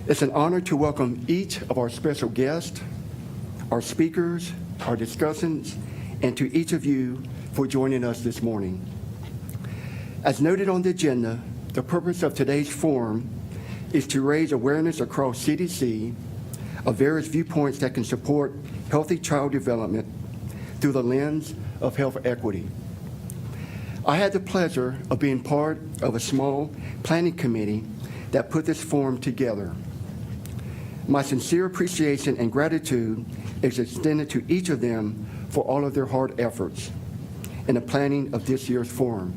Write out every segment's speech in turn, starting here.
It's an honor to welcome each of our special guests, our speakers, our discussants, and to each of you for joining us this morning. As noted on the agenda, the purpose of today's forum is to raise awareness across CDC of various viewpoints that can support healthy child development through the lens of health equity. I had the pleasure of being part of a small planning committee that put this forum together. My sincere appreciation and gratitude is extended to each of them for all of their hard efforts in the planning of this year's forum.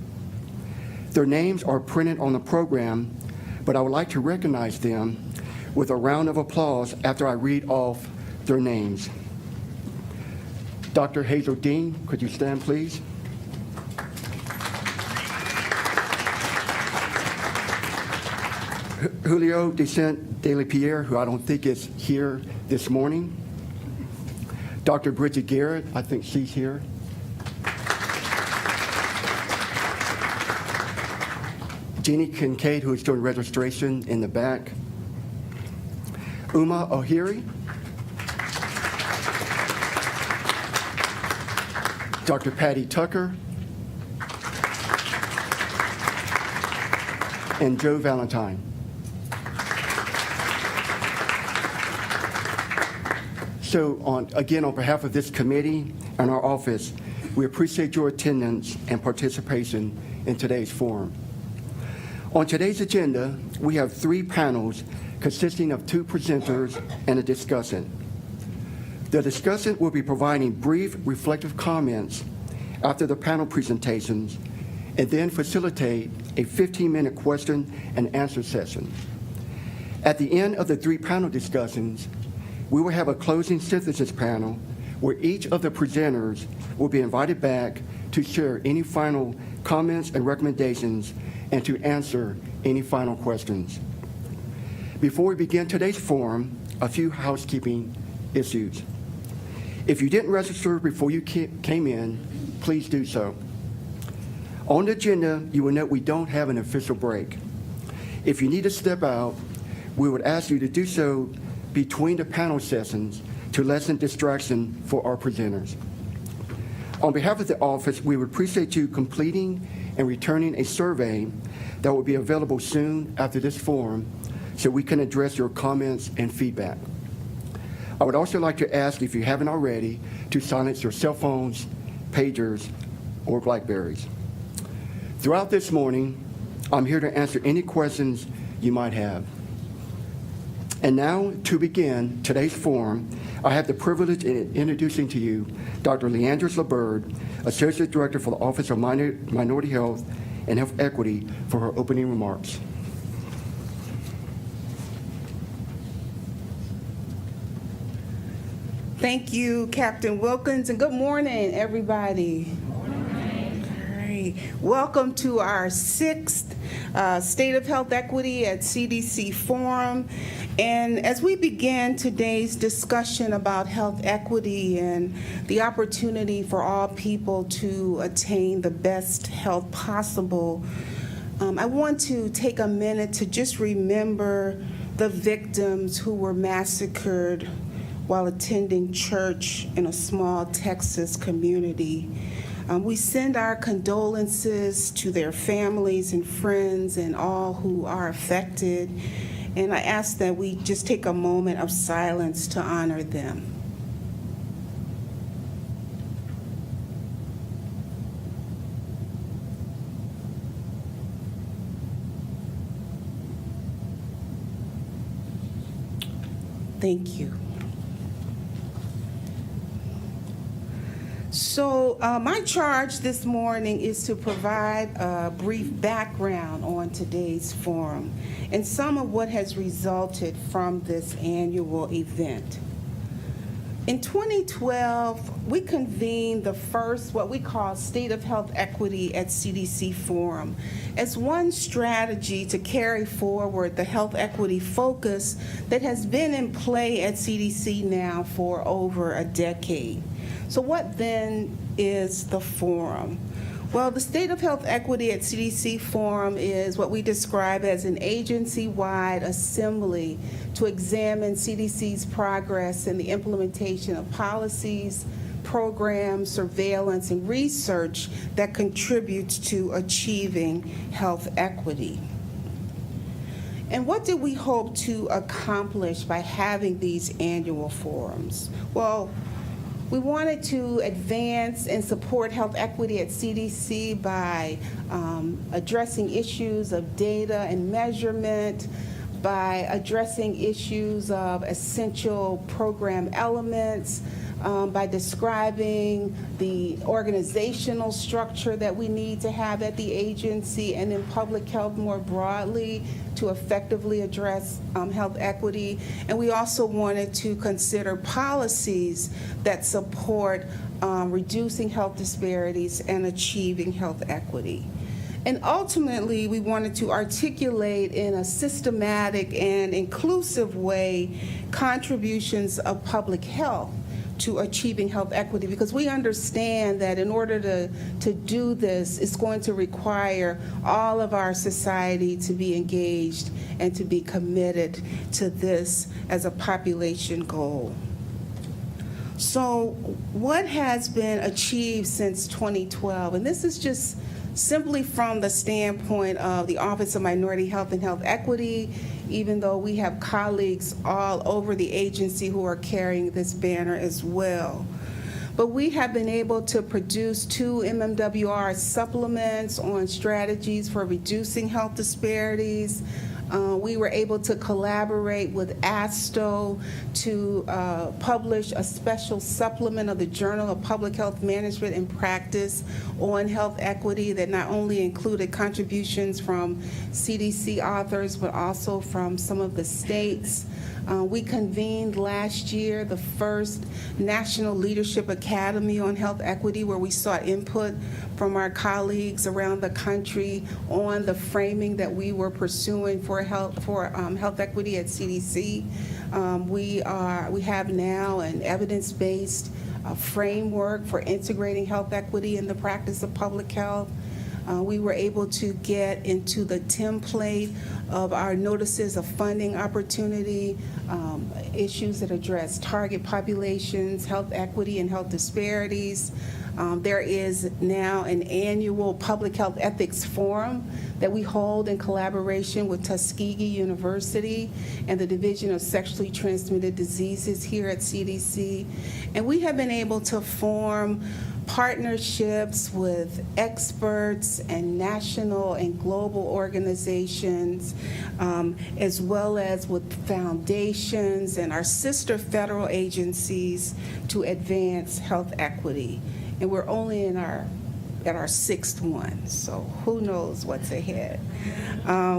Their names are printed on the program, but I would like to recognize them with a round of applause after I read off their names. Dr. Hazel Dean, could you stand, please? Julio Decent de la Pierre, who I don't think is here this morning. Dr. Bridget Garrett, I think she's here. Jeannie Kincaid, who is doing registration in the back. Uma Ohiri. Dr. Patty Tucker. And Joe Valentine. So again, on behalf of this committee and our office, we appreciate your attendance and participation in today's forum. On today's agenda, we have 3 panels consisting of 2 presenters and a discussant. The discussant will be providing brief reflective comments after the panel presentations and then facilitate a 15-minute question and answer session. At the end of the 3 panel discussions, we will have a closing synthesis panel where each of the presenters will be invited back to share any final comments and recommendations and to answer any final questions. Before we begin today's forum, a few housekeeping issues. If you didn't register before you came in, please do so. On the agenda, you will note we don't have an official break. If you need to step out, we would ask you to do so between the panel sessions to lessen distraction for our presenters. On behalf of the office, we would appreciate you completing and returning a survey that will be available soon after this forum so we can address your comments and feedback. I would also like to ask, if you haven't already, to silence your cell phones, pagers, or Blackberries. Throughout this morning, I'm here to answer any questions you might have. And now, to begin today's forum, I have the privilege in introducing to you Dr. Leandris LaBird, Associate Director for the Office of Minority Health and Health Equity, for her opening remarks. Thank you, Captain Wilkins, and good morning, everybody. Welcome to our 6th State of Health Equity at CDC Forum. And as we begin today's discussion about health equity and the opportunity for all people to attain the best health possible, I want to take a minute to just remember the victims who were massacred while attending church in a small Texas community. We send our condolences to their families and friends and all who are affected. And I ask that we just take a moment of silence to honor them. Thank you. So my charge this morning is to provide a brief background on today's forum and some of what has resulted from this annual event. In 2012, we convened the first, what we call State of Health Equity at CDC Forum, as one strategy to carry forward the health equity focus that has been in play at CDC now for over a decade. So what then is the forum? Well, the State of Health Equity at CDC Forum is what we describe as an agency-wide assembly to examine CDC's progress in the implementation of policies, programs, surveillance, and research that contributes to achieving health equity. And what did we hope to accomplish by having these annual forums? Well, we wanted to advance and support health equity at CDC by addressing issues of data and measurement, by addressing issues of essential program elements, by describing the organizational structure that we need to have at the agency and in public health more broadly to effectively address health equity. And we also wanted to consider policies that support reducing health disparities and achieving health equity. And ultimately, we wanted to articulate in a systematic and inclusive way contributions of public health to achieving health equity, because we understand that in order to do this, it's going to require all of our society to be engaged and to be committed to this as a population goal. So what has been achieved since 2012? And this is just simply from the standpoint of the Office of Minority Health and Health Equity, even though we have colleagues all over the agency who are carrying this banner as well. But we have been able to produce 2 MMWR supplements on strategies for reducing health disparities. We were able to collaborate with ASTO to publish a special supplement of the Journal of Public Health Management and Practice on health equity that not only included contributions from CDC authors, but also from some of the states. We convened last year the first National Leadership Academy on Health Equity, where we sought input from our colleagues around the country on the framing that we were pursuing for health equity at CDC. We have now an evidence-based framework for integrating health equity in the practice of public health. We were able to get into the template of our notices of funding opportunity, issues that address target populations, health equity, and health disparities. There is now an annual public health ethics forum that we hold in collaboration with Tuskegee University and the Division of Sexually Transmitted Diseases here at CDC. And we have been able to form partnerships with experts and national and global organizations, as well as with foundations and our sister federal agencies to advance health equity. And we're only at our 6th one, so who knows what's ahead.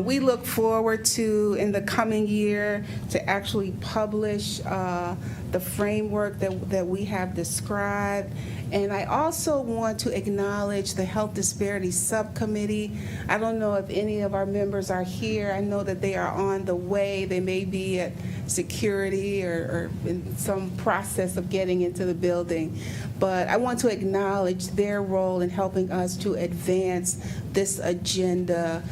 We look forward to, in the coming year, to actually publish the framework that we have described. And I also want to acknowledge the Health Disparities Subcommittee. I don't know if any of our members are here. I know that they are on the way. They may be at security or in some process of getting into the building. But I want to acknowledge their role in helping us to advance this agenda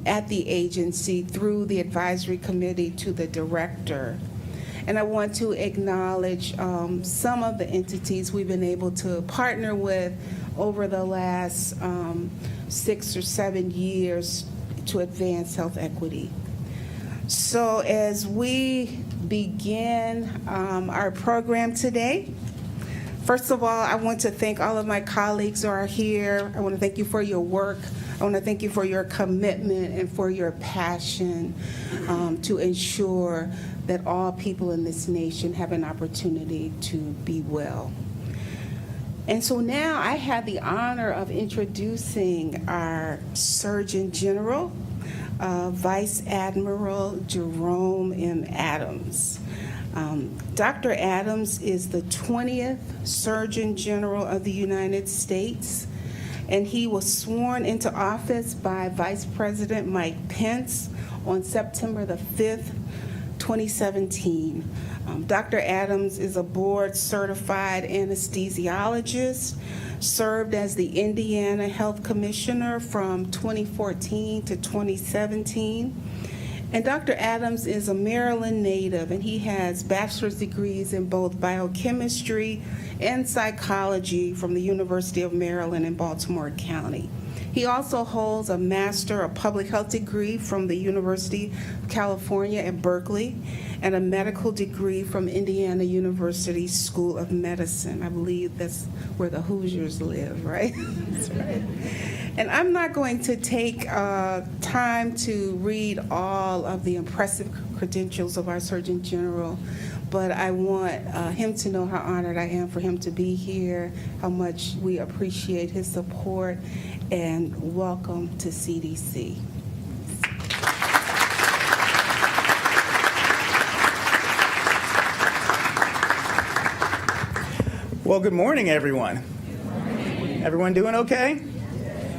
at the agency through the advisory committee to the director. And I want to acknowledge some of the entities we've been able to partner with over the last 6 or 7 years to advance health equity. So as we begin our program today, first of all, I want to thank all of my colleagues who are here. I want to thank you for your work. I want to thank you for your commitment and for your passion to ensure that all people in this nation have an opportunity to be well. And so now I have the honor of introducing our Surgeon General, Vice Admiral Jerome M. Adams. Dr. Adams is the 20th Surgeon General of the United States, and he was sworn into office by Vice President Mike Pence on September the 5th, 2017. Dr. Adams is a board-certified anesthesiologist, served as the Indiana Health Commissioner from 2014 to 2017. And Dr. Adams is a Maryland native, and he has bachelor's degrees in both biochemistry and psychology from the University of Maryland in Baltimore County. He also holds a Master of Public Health degree from the University of California at Berkeley and a medical degree from Indiana University School of Medicine. I believe that's where the Hoosiers live, right? That's right. And I'm not going to take time to read all of the impressive credentials of our Surgeon General, but I want him to know how honored I am for him to be here, how much we appreciate his support, and welcome to CDC. Well, good morning, everyone. Everyone doing okay?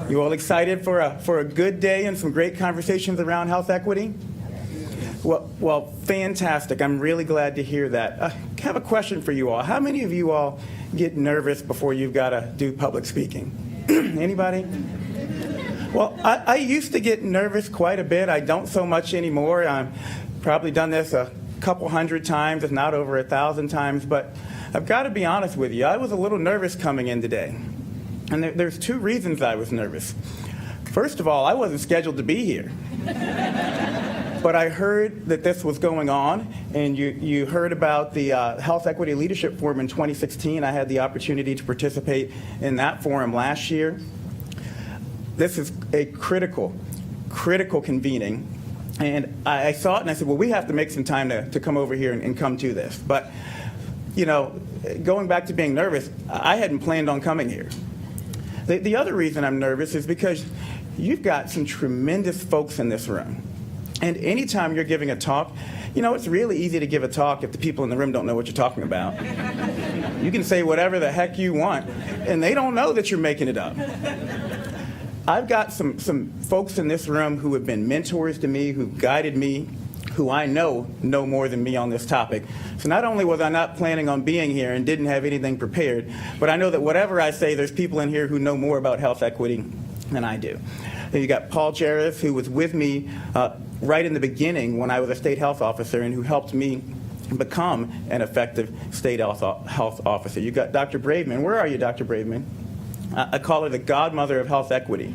You all excited for a good day and some great conversations around health equity? Well, fantastic. I'm really glad to hear that. I have a question for you all. How many of you all get nervous before you've got to do public speaking? Anybody? Well, I used to get nervous quite a bit. I don't so much anymore. I've probably done this a couple hundred times, if not over 1,000 times. But I've got to be honest with you. I was a little nervous coming in today. And there's two reasons I was nervous. First of all, I wasn't scheduled to be here. But I heard that this was going on, and you heard about the Health Equity Leadership Forum in 2016. I had the opportunity to participate in that forum last year. This is a critical convening. And I saw it and I said, well, we have to make some time to come over here and come to this. But, you know, going back to being nervous, I hadn't planned on coming here. The other reason I'm nervous is because you've got some tremendous folks in this room. And anytime you're giving a talk, you know, it's really easy to give a talk if the people in the room don't know what you're talking about. You can say whatever the heck you want, and they don't know that you're making it up. I've got some folks in this room who have been mentors to me, who've guided me, who I know more than me on this topic. So not only was I not planning on being here and didn't have anything prepared, but I know that whatever I say, there's people in here who know more about health equity than I do. And you got Paul Jarvis, who was with me right in the beginning when I was a state health officer and who helped me become an effective state health officer. You got Dr. Braveman. Where are you, Dr. Braveman? I call her the godmother of health equity.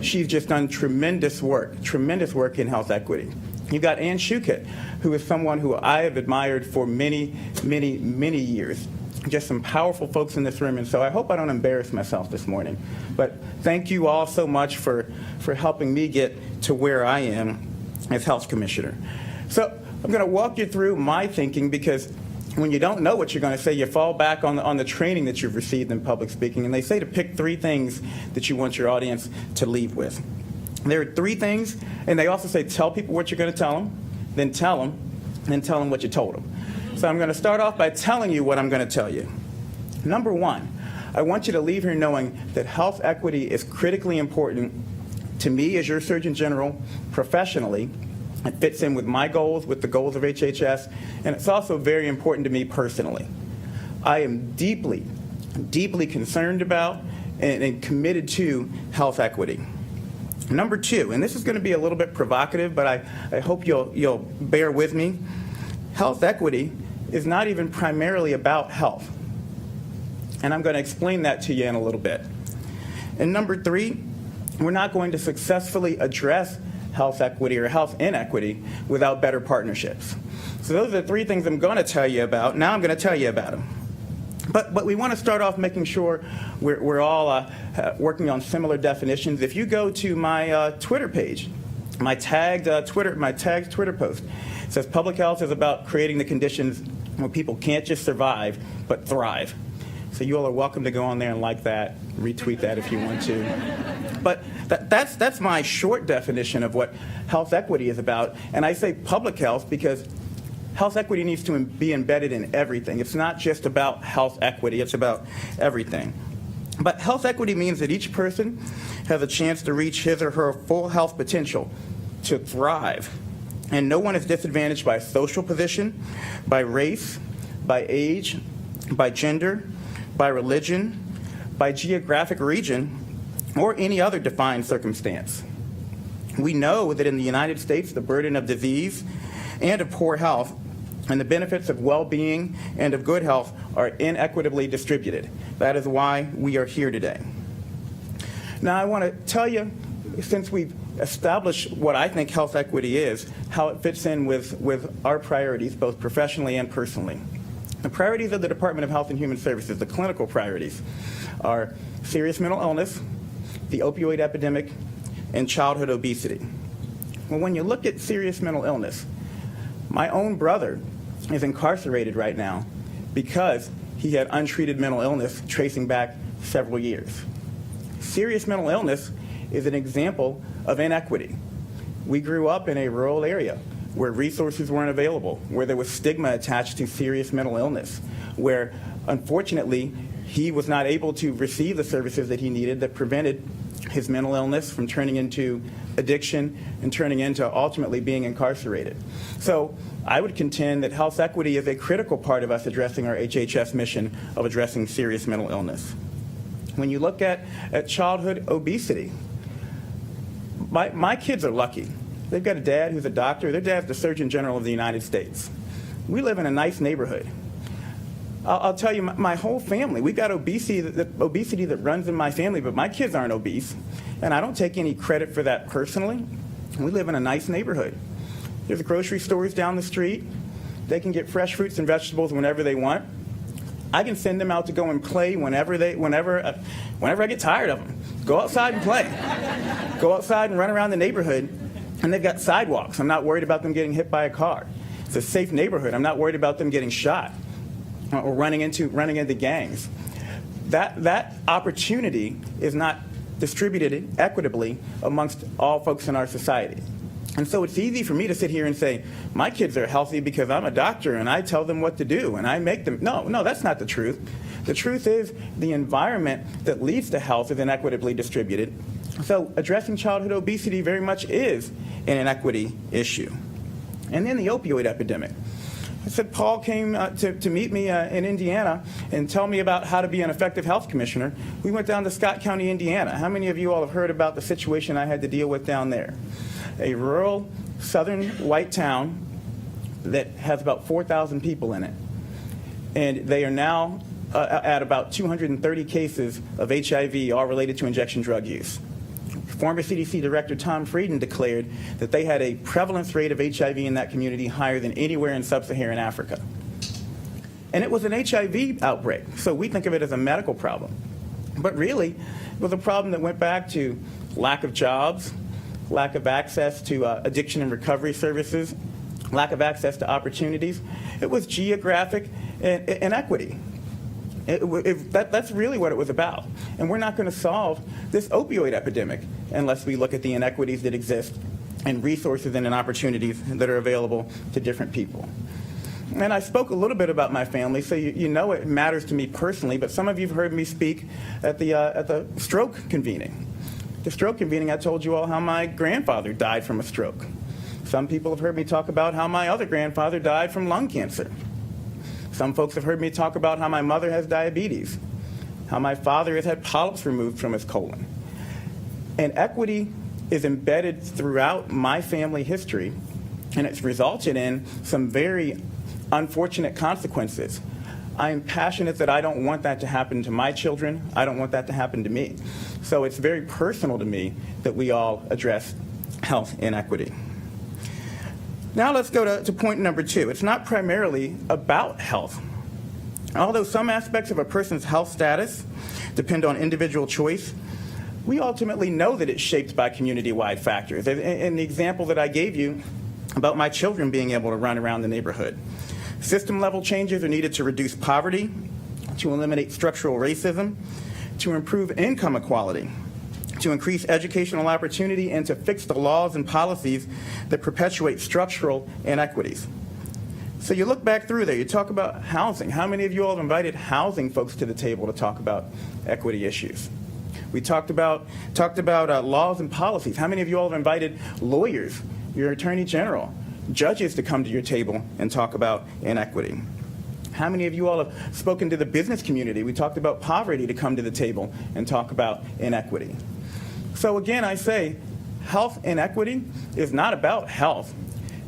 She's just done tremendous work in health equity. You've got Ann Shukett, who is someone who I have admired for many, many, many years. Just some powerful folks in this room, and so I hope I don't embarrass myself this morning. But thank you all so much for helping me get to where I am as health commissioner. So I'm going to walk you through my thinking, because when you don't know what you're going to say, you fall back on the training that you've received in public speaking, and they say to pick 3 things that you want your audience to leave with. There are 3 things, and they also say tell people what you're going to tell them, then tell them what you told them. So I'm going to start off by telling you what I'm going to tell you. Number 1, I want you to leave here knowing that health equity is critically important to me as your Surgeon General professionally. It fits in with my goals, with the goals of HHS, and it's also very important to me personally. I am deeply, deeply concerned about and committed to health equity. Number 2, and this is going to be a little bit provocative, but I hope you'll bear with me. Health equity is not even primarily about health. And I'm going to explain that to you in a little bit. And number 3, we're not going to successfully address health equity or health inequity without better partnerships. So those are the 3 things I'm going to tell you about. Now I'm going to tell you about them. But we want to start off making sure we're all working on similar definitions. If you go to my Twitter page, my tagged Twitter post, it says public health is about creating the conditions where people can't just survive, but thrive. So you all are welcome to go on there and like that, retweet that if you want to. But that's my short definition of what health equity is about. And I say public health because health equity needs to be embedded in everything. It's not just about health equity, it's about everything. But health equity means that each person has a chance to reach his or her full health potential, to thrive. And no one is disadvantaged by social position, by race, by age, by gender, by religion, by geographic region, or any other defined circumstance. We know that in the United States, the burden of disease and of poor health and the benefits of well-being and of good health are inequitably distributed. That is why we are here today. Now, I want to tell you, since we've established what I think health equity is, how it fits in with our priorities, both professionally and personally. The priorities of the Department of Health and Human Services, the clinical priorities, are serious mental illness, the opioid epidemic, and childhood obesity. Well, when you look at serious mental illness, my own brother is incarcerated right now because he had untreated mental illness tracing back several years. Serious mental illness is an example of inequity. We grew up in a rural area where resources weren't available, where there was stigma attached to serious mental illness, where unfortunately he was not able to receive the services that he needed that prevented his mental illness from turning into addiction and turning into ultimately being incarcerated. So I would contend that health equity is a critical part of us addressing our HHS mission of addressing serious mental illness. When you look at childhood obesity, my kids are lucky. They've got a dad who's a doctor. Their dad's the Surgeon General of the United States. We live in a nice neighborhood. I'll tell you, my whole family, we've got obesity that runs in my family, but my kids aren't obese, and I don't take any credit for that personally. We live in a nice neighborhood. There's grocery stores down the street. They can get fresh fruits and vegetables whenever they want. I can send them out to go and play whenever I get tired of them. Go outside and play. Go outside and run around the neighborhood, and they've got sidewalks. I'm not worried about them getting hit by a car. It's a safe neighborhood. I'm not worried about them getting shot or running into gangs. That opportunity is not distributed equitably amongst all folks in our society. And so it's easy for me to sit here and say, my kids are healthy because I'm a doctor and I tell them what to do and I make them. No, that's not the truth. The truth is the environment that leads to health is inequitably distributed. So addressing childhood obesity very much is an inequity issue. And then the opioid epidemic. I said Paul came to meet me in Indiana and tell me about how to be an effective health commissioner. We went down to Scott County, Indiana. How many of you all have heard about the situation I had to deal with down there? A rural southern white town that has about 4,000 people in it. And they are now at about 230 cases of HIV, all related to injection drug use. Former CDC Director Tom Frieden declared that they had a prevalence rate of HIV in that community higher than anywhere in sub-Saharan Africa. And it was an HIV outbreak, so we think of it as a medical problem. But really, it was a problem that went back to lack of jobs, lack of access to addiction and recovery services, lack of access to opportunities. It was geographic inequity. That's really what it was about. And we're not going to solve this opioid epidemic unless we look at the inequities that exist and resources and opportunities that are available to different people. And I spoke a little bit about my family, so you know it matters to me personally, but some of you have heard me speak at the stroke convening. The stroke convening, I told you all how my grandfather died from a stroke. Some people have heard me talk about how my other grandfather died from lung cancer. Some folks have heard me talk about how my mother has diabetes, how my father has had polyps removed from his colon. And equity is embedded throughout my family history, and it's resulted in some very unfortunate consequences. I am passionate that I don't want that to happen to my children. I don't want that to happen to me. So it's very personal to me that we all address health inequity. Now let's go to point number 2. It's not primarily about health. Although some aspects of a person's health status depend on individual choice, we ultimately know that it's shaped by community-wide factors. In the example that I gave you about my children being able to run around the neighborhood, system-level changes are needed to reduce poverty, to eliminate structural racism, to improve income equality, to increase educational opportunity, and to fix the laws and policies that perpetuate structural inequities. So you look back through there, you talk about housing. How many of you all have invited housing folks to the table to talk about equity issues? We talked about laws and policies. How many of you all have invited lawyers, your attorney general, judges to come to your table and talk about inequity? How many of you all have spoken to the business community? We talked about poverty to come to the table and talk about inequity. So again, I say health inequity is not about health.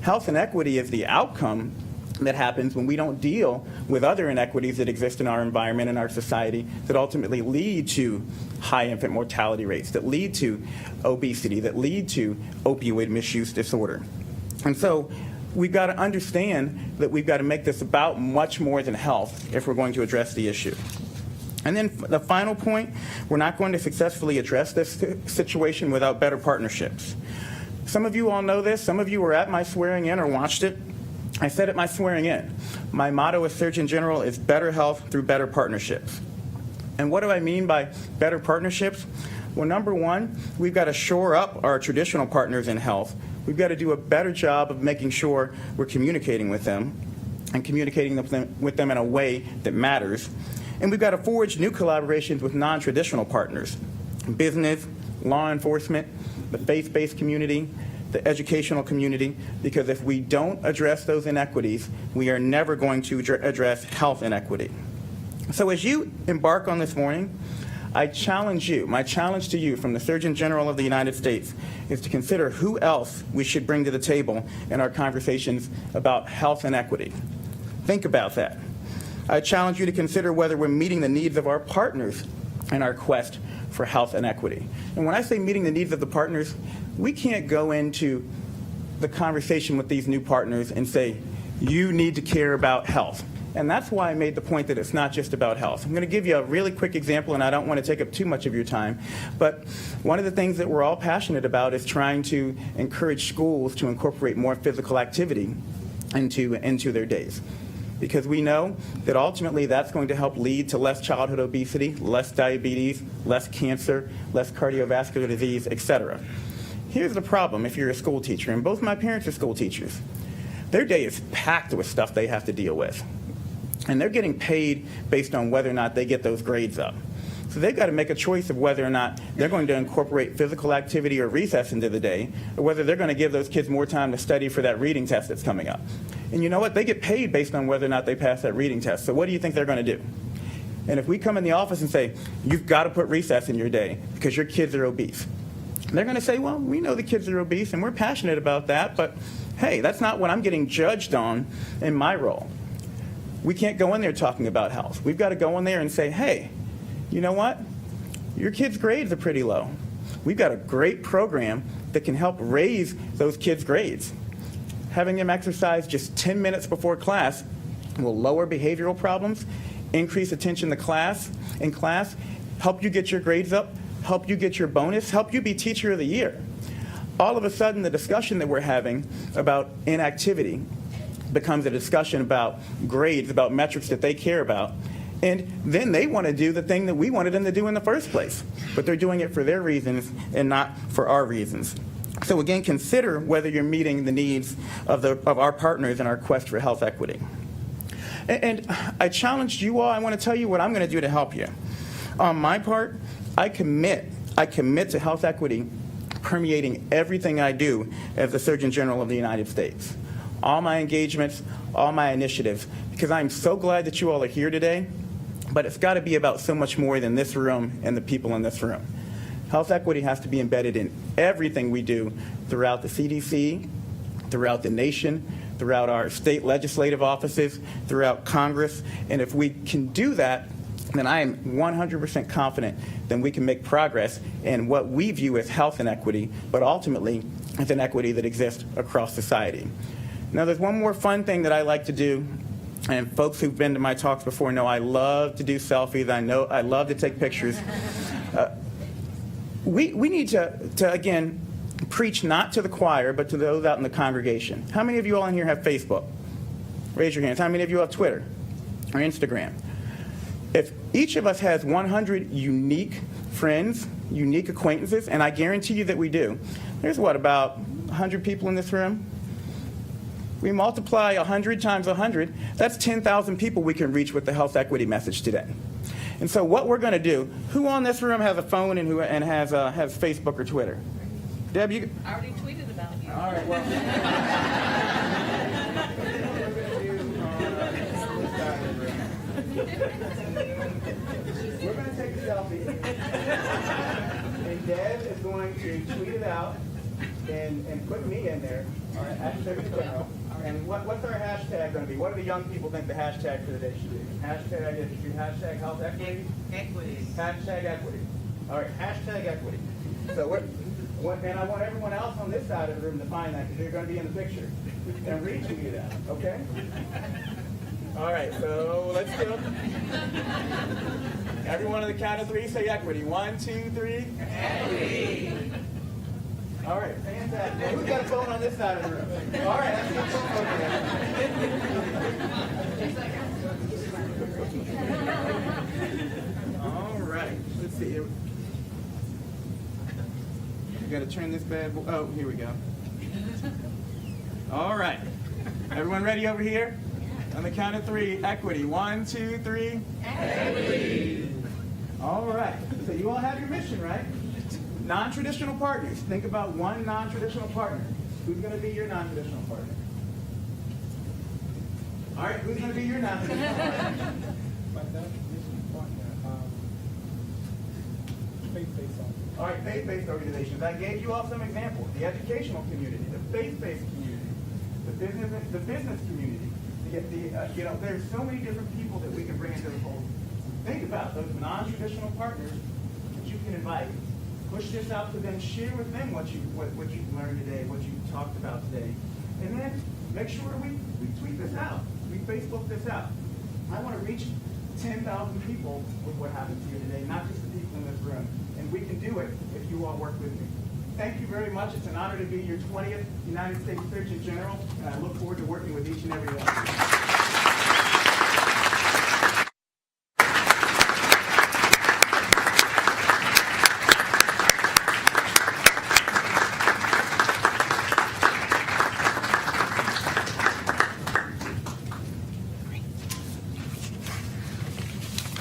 Health inequity is the outcome that happens when we don't deal with other inequities that exist in our environment and our society that ultimately lead to high infant mortality rates, that lead to obesity, that lead to opioid misuse disorder. And so we've got to understand that we've got to make this about much more than health if we're going to address the issue. And then the final point, we're not going to successfully address this situation without better partnerships. Some of you all know this. Some of you were at my swearing in or watched it. I said at my swearing in, my motto as Surgeon General is better health through better partnerships. And what do I mean by better partnerships? Well, number one, we've got to shore up our traditional partners in health. We've got to do a better job of making sure we're communicating with them and communicating with them in a way that matters. And we've got to forge new collaborations with non-traditional partners, business, law enforcement, the faith-based community, the educational community, because if we don't address those inequities, we are never going to address health inequity. So as you embark on this morning, I challenge you, my challenge to you from the Surgeon General of the United States is to consider who else we should bring to the table in our conversations about health inequity. Think about that. I challenge you to consider whether we're meeting the needs of our partners in our quest for health inequity. And when I say meeting the needs of the partners, we can't go into the conversation with these new partners and say, you need to care about health. And that's why I made the point that it's not just about health. I'm going to give you a really quick example, and I don't want to take up too much of your time. But one of the things that we're all passionate about is trying to encourage schools to incorporate more physical activity into their days. Because we know that ultimately that's going to help lead to less childhood obesity, less diabetes, less cancer, less cardiovascular disease, etc. Here's the problem if you're a school teacher, and both my parents are school teachers. Their day is packed with stuff they have to deal with. And they're getting paid based on whether or not they get those grades up. So they've got to make a choice of whether or not they're going to incorporate physical activity or recess into the day, or whether they're going to give those kids more time to study for that reading test that's coming up. And you know what? They get paid based on whether or not they pass that reading test. So what do you think they're going to do? And if we come in the office and say, you've got to put recess in your day because your kids are obese, they're going to say, well, we know the kids are obese and we're passionate about that, but hey, that's not what I'm getting judged on in my role. We can't go in there talking about health. We've got to go in there and say, hey, you know what? Your kids' grades are pretty low. We've got a great program that can help raise those kids' grades. Having them exercise just 10 minutes before class will lower behavioral problems, increase attention in class, help you get your grades up, help you get your bonus, help you be Teacher of the Year. All of a sudden, the discussion that we're having about inactivity becomes a discussion about grades, about metrics that they care about. And then they want to do the thing that we wanted them to do in the first place. But they're doing it for their reasons and not for our reasons. So again, consider whether you're meeting the needs of our partners in our quest for health equity. And I challenged you all. I want to tell you what I'm going to do to help you. On my part, I commit to health equity permeating everything I do as the Surgeon General of the United States. All my engagements, all my initiatives, because I'm so glad that you all are here today, but it's got to be about so much more than this room and the people in this room. Health equity has to be embedded in everything we do throughout the CDC, throughout the nation, throughout our state legislative offices, throughout Congress. And if we can do that, then I am 100% confident that we can make progress in what we view as health inequity, but ultimately as an equity that exists across society. Now, there's one more fun thing that I like to do, and folks who've been to my talks before know I love to do selfies. I love to take pictures. We need to, again, preach not to the choir, but to those out in the congregation. How many of you all in here have Facebook? Raise your hands. How many of you have Twitter or Instagram? If each of us has 100 unique friends, unique acquaintances, and I guarantee you that we do, there's what, about 100 people in this room? We multiply 100 times 100, that's 10,000 people we can reach with the health equity message today. And so what we're going to do, who on this room has a phone and has Facebook or Twitter? Deb, you? I already tweeted about you. All right, well. We're going to take a selfie. And Deb is going to tweet it out and put me in there. All right, hashtag general. And what's our hashtag going to be? What do the young people think the hashtag for the day should be? Hashtag, it should be hashtag health equity? Equities. Hashtag equity. All right, hashtag equity. So and I want everyone else on this side of the room to find that because you're going to be in the picture. And retweet it out, okay? All right, so let's do it. Everyone on the count of three say equity. 1, 2, 3. Equity. All right, fantastic. Who's got a phone on this side of the room? All right, let's get phone over there. All right, let's see here. We got to turn this bad boy. Oh, here we go. All right. Everyone ready over here? On the count of three, equity. 1, 2, 3. Equity. All right. So you all have your mission, right? Non-traditional partners. Think about one non-traditional partner. Who's going to be your non-traditional partner? All right. Who's going to be your non-traditional partner? All right, faith-based organizations. I gave you all some examples. The educational community, the faith-based community, the business community. There's so many different people that we can bring into the fold. Think about those non-traditional partners that you can invite. Push this out to them. Share with them what you've learned today, what you talked about today, and then make sure we tweet this out. We Facebook this out. I want to reach 10,000 people with what happened to you today, not just the people in this room. And we can do it if you all work with me. Thank you very much. It's an honor to be your 20th United States Surgeon General, and I look forward to working with each and every one of you.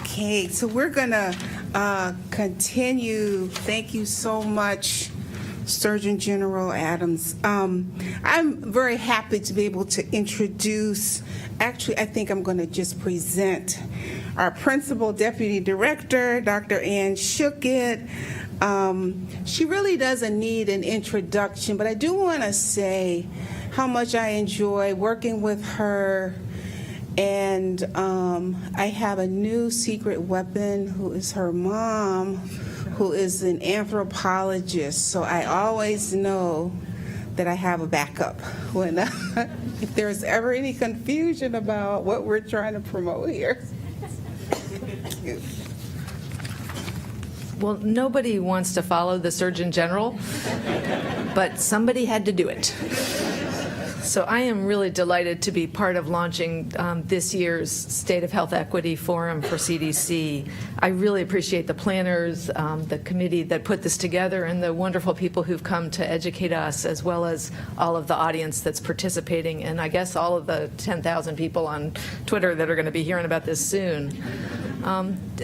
Okay, so we're going to continue. Thank you so much, Surgeon General Adams. I'm very happy to be able to introduce, actually, I think I'm going to just present our Principal Deputy Director, Dr. Ann Shookett. She really doesn't need an introduction, but I do want to say how much I enjoy working with her. And I have a new secret weapon who is her mom, who is an anthropologist. So I always know that I have a backup when if there's ever any confusion about what we're trying to promote here. Well, nobody wants to follow the Surgeon General, but somebody had to do it. So I am really delighted to be part of launching this year's State of Health Equity Forum for CDC. I really appreciate the planners, the committee that put this together, and the wonderful people who've come to educate us, as well as all of the audience that's participating, and I guess all of the 10,000 people on Twitter that are going to be hearing about this soon.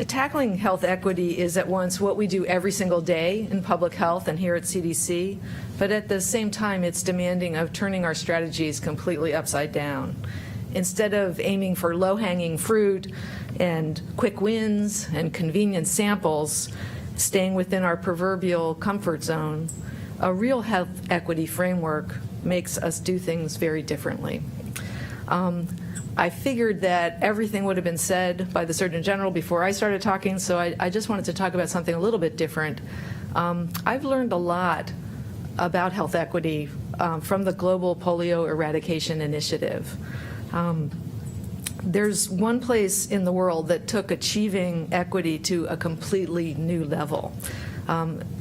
Tackling health equity is at once what we do every single day in public health and here at CDC, but at the same time it's demanding of turning our strategies completely upside down. Instead of aiming for low-hanging fruit and quick wins and convenient samples, staying within our proverbial comfort zone, a real health equity framework makes us do things very differently. I figured that everything would have been said by the Surgeon General before I started talking, so I just wanted to talk about something a little bit different. I've learned a lot about health equity from the Global Polio Eradication Initiative. There's one place in the world that took achieving equity to a completely new level.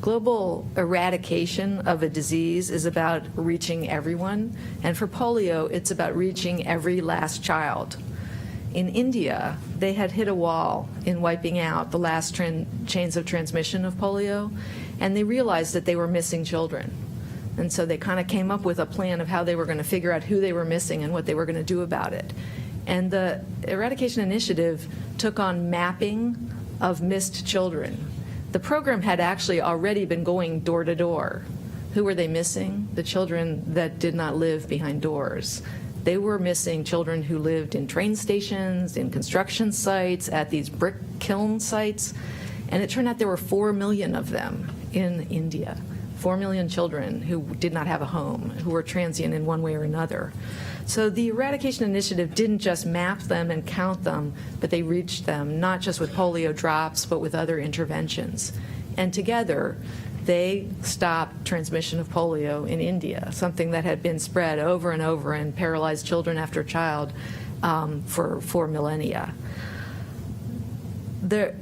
Global eradication of a disease is about reaching everyone, and for polio, it's about reaching every last child. In India, they had hit a wall in wiping out the last chains of transmission of polio, and they realized that they were missing children. And so they kind of came up with a plan of how they were going to figure out who they were missing and what they were going to do about it. And the Eradication Initiative took on mapping of missed children. The program had actually already been going door to door. Who were they missing? The children that did not live behind doors. They were missing children who lived in train stations, in construction sites, at these brick kiln sites. And it turned out there were 4 million of them in India. 4 million children who did not have a home, who were transient in one way or another. So the Eradication Initiative didn't just map them and count them, but they reached them, not just with polio drops, but with other interventions. And together, they stopped transmission of polio in India, something that had been spread over and over and paralyzed children after child for millennia. The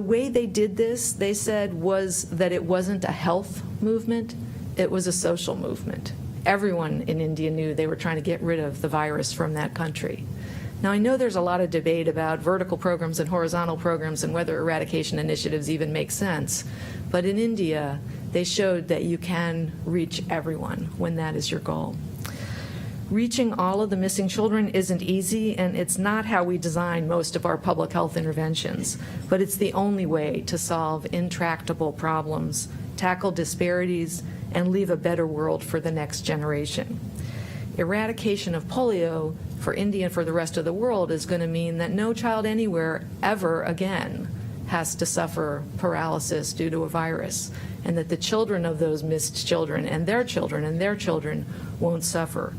way they did this, they said, was that it wasn't a health movement, it was a social movement. Everyone in India knew they were trying to get rid of the virus from that country. Now, I know there's a lot of debate about vertical programs and horizontal programs and whether eradication initiatives even make sense, but in India, they showed that you can reach everyone when that is your goal. Reaching all of the missing children isn't easy, and it's not how we design most of our public health interventions, but it's the only way to solve intractable problems, tackle disparities, and leave a better world for the next generation. Eradication of polio for India and for the rest of the world is going to mean that no child anywhere ever again has to suffer paralysis due to a virus, and that the children of those missed children and their children won't suffer.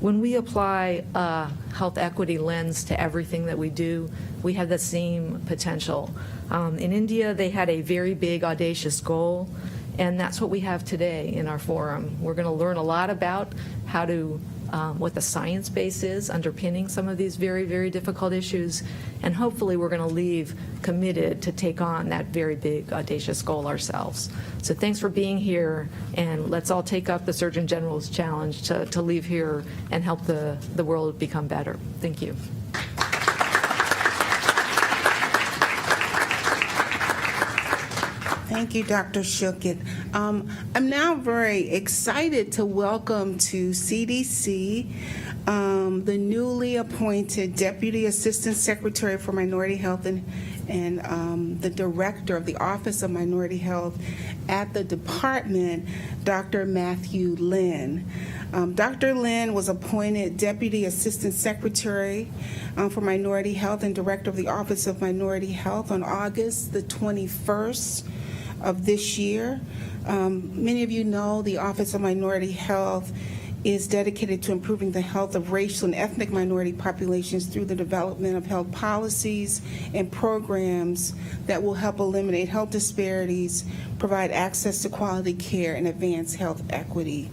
When we apply a health equity lens to everything that we do, we have the same potential. In India, they had a very big, audacious goal, and that's what we have today in our forum. We're going to learn a lot about how to, what the science base is underpinning some of these very, very difficult issues, and hopefully we're going to leave committed to take on that very big, audacious goal ourselves. So thanks for being here, and let's all take up the Surgeon General's challenge to leave here and help the world become better. Thank you. Thank you, Dr. Shukit. I'm now very excited to welcome to CDC the newly appointed Deputy Assistant Secretary for Minority Health and the Director of the Office of Minority Health at the Department, Dr. Matthew Lin. Dr. Lin was appointed Deputy Assistant Secretary for Minority Health and Director of the Office of Minority Health on August the 21st of this year. Many of you know the Office of Minority Health is dedicated to improving the health of racial and ethnic minority populations through the development of health policies and programs that will help eliminate health disparities, provide access to quality care, and advance health equity.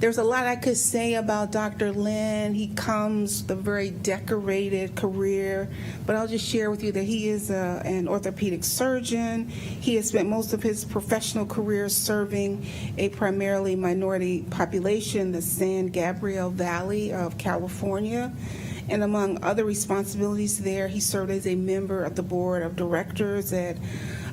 There's a lot I could say about Dr. Lin. He comes with a very decorated career, but I'll just share with you that he is an orthopedic surgeon. He has spent most of his professional career serving a primarily minority population, the San Gabriel Valley of California. And among other responsibilities there, he served as a member of the board of directors at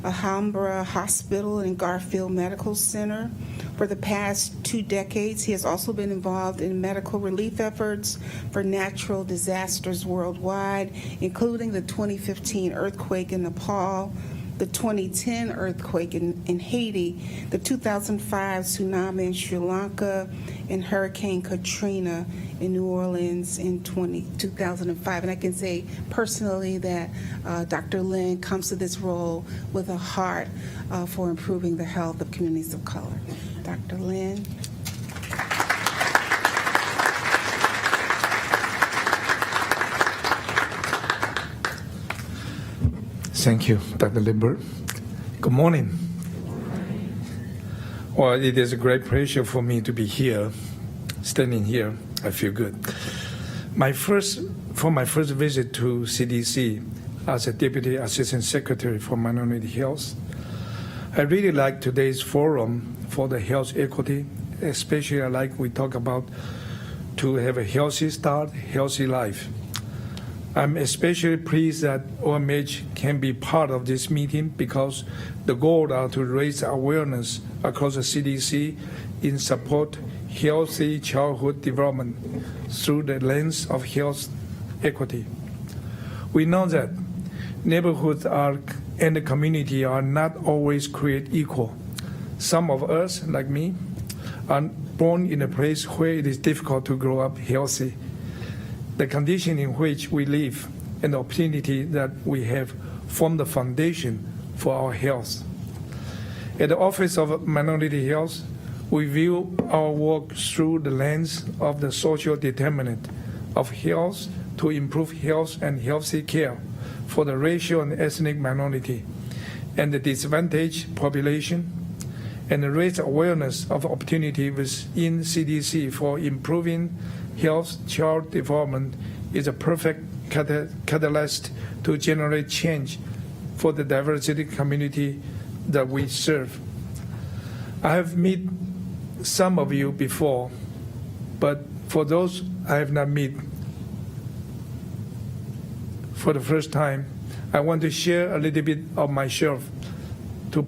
Alhambra Hospital and Garfield Medical Center. For the past 2 decades, he has also been involved in medical relief efforts for natural disasters worldwide, including the 2015 earthquake in Nepal, the 2010 earthquake in Haiti, the 2005 tsunami in Sri Lanka, and Hurricane Katrina in New Orleans in 2005. And I can say personally that Dr. Lin comes to this role with a heart for improving the health of communities of color. Dr. Lin. Thank you, Dr. Lindbergh. Good morning. Well, it is a great pleasure for me to be here, standing here. I feel good. My first visit to CDC as a Deputy Assistant Secretary for Minority Health, I really like today's forum for the health equity, especially I like we talk about to have a healthy start, healthy life. I'm especially pleased that OMH can be part of this meeting because the goal are to raise awareness across the CDC in support healthy childhood development through the lens of health equity. We know that neighborhoods and the community are not always created equal. Some of us, like me, are born in a place where it is difficult to grow up healthy. The condition in which we live and the opportunity that we have form the foundation for our health. At the Office of Minority Health, we view our work through the lens of the social determinant of health to improve health and healthy care for the racial and ethnic minority and the disadvantaged population, and raise awareness of opportunity within CDC for improving health child development is a perfect catalyst to generate change for the diversity community that we serve. I have met some of you before, but for those I have not met for the first time, I want to share a little bit of myself to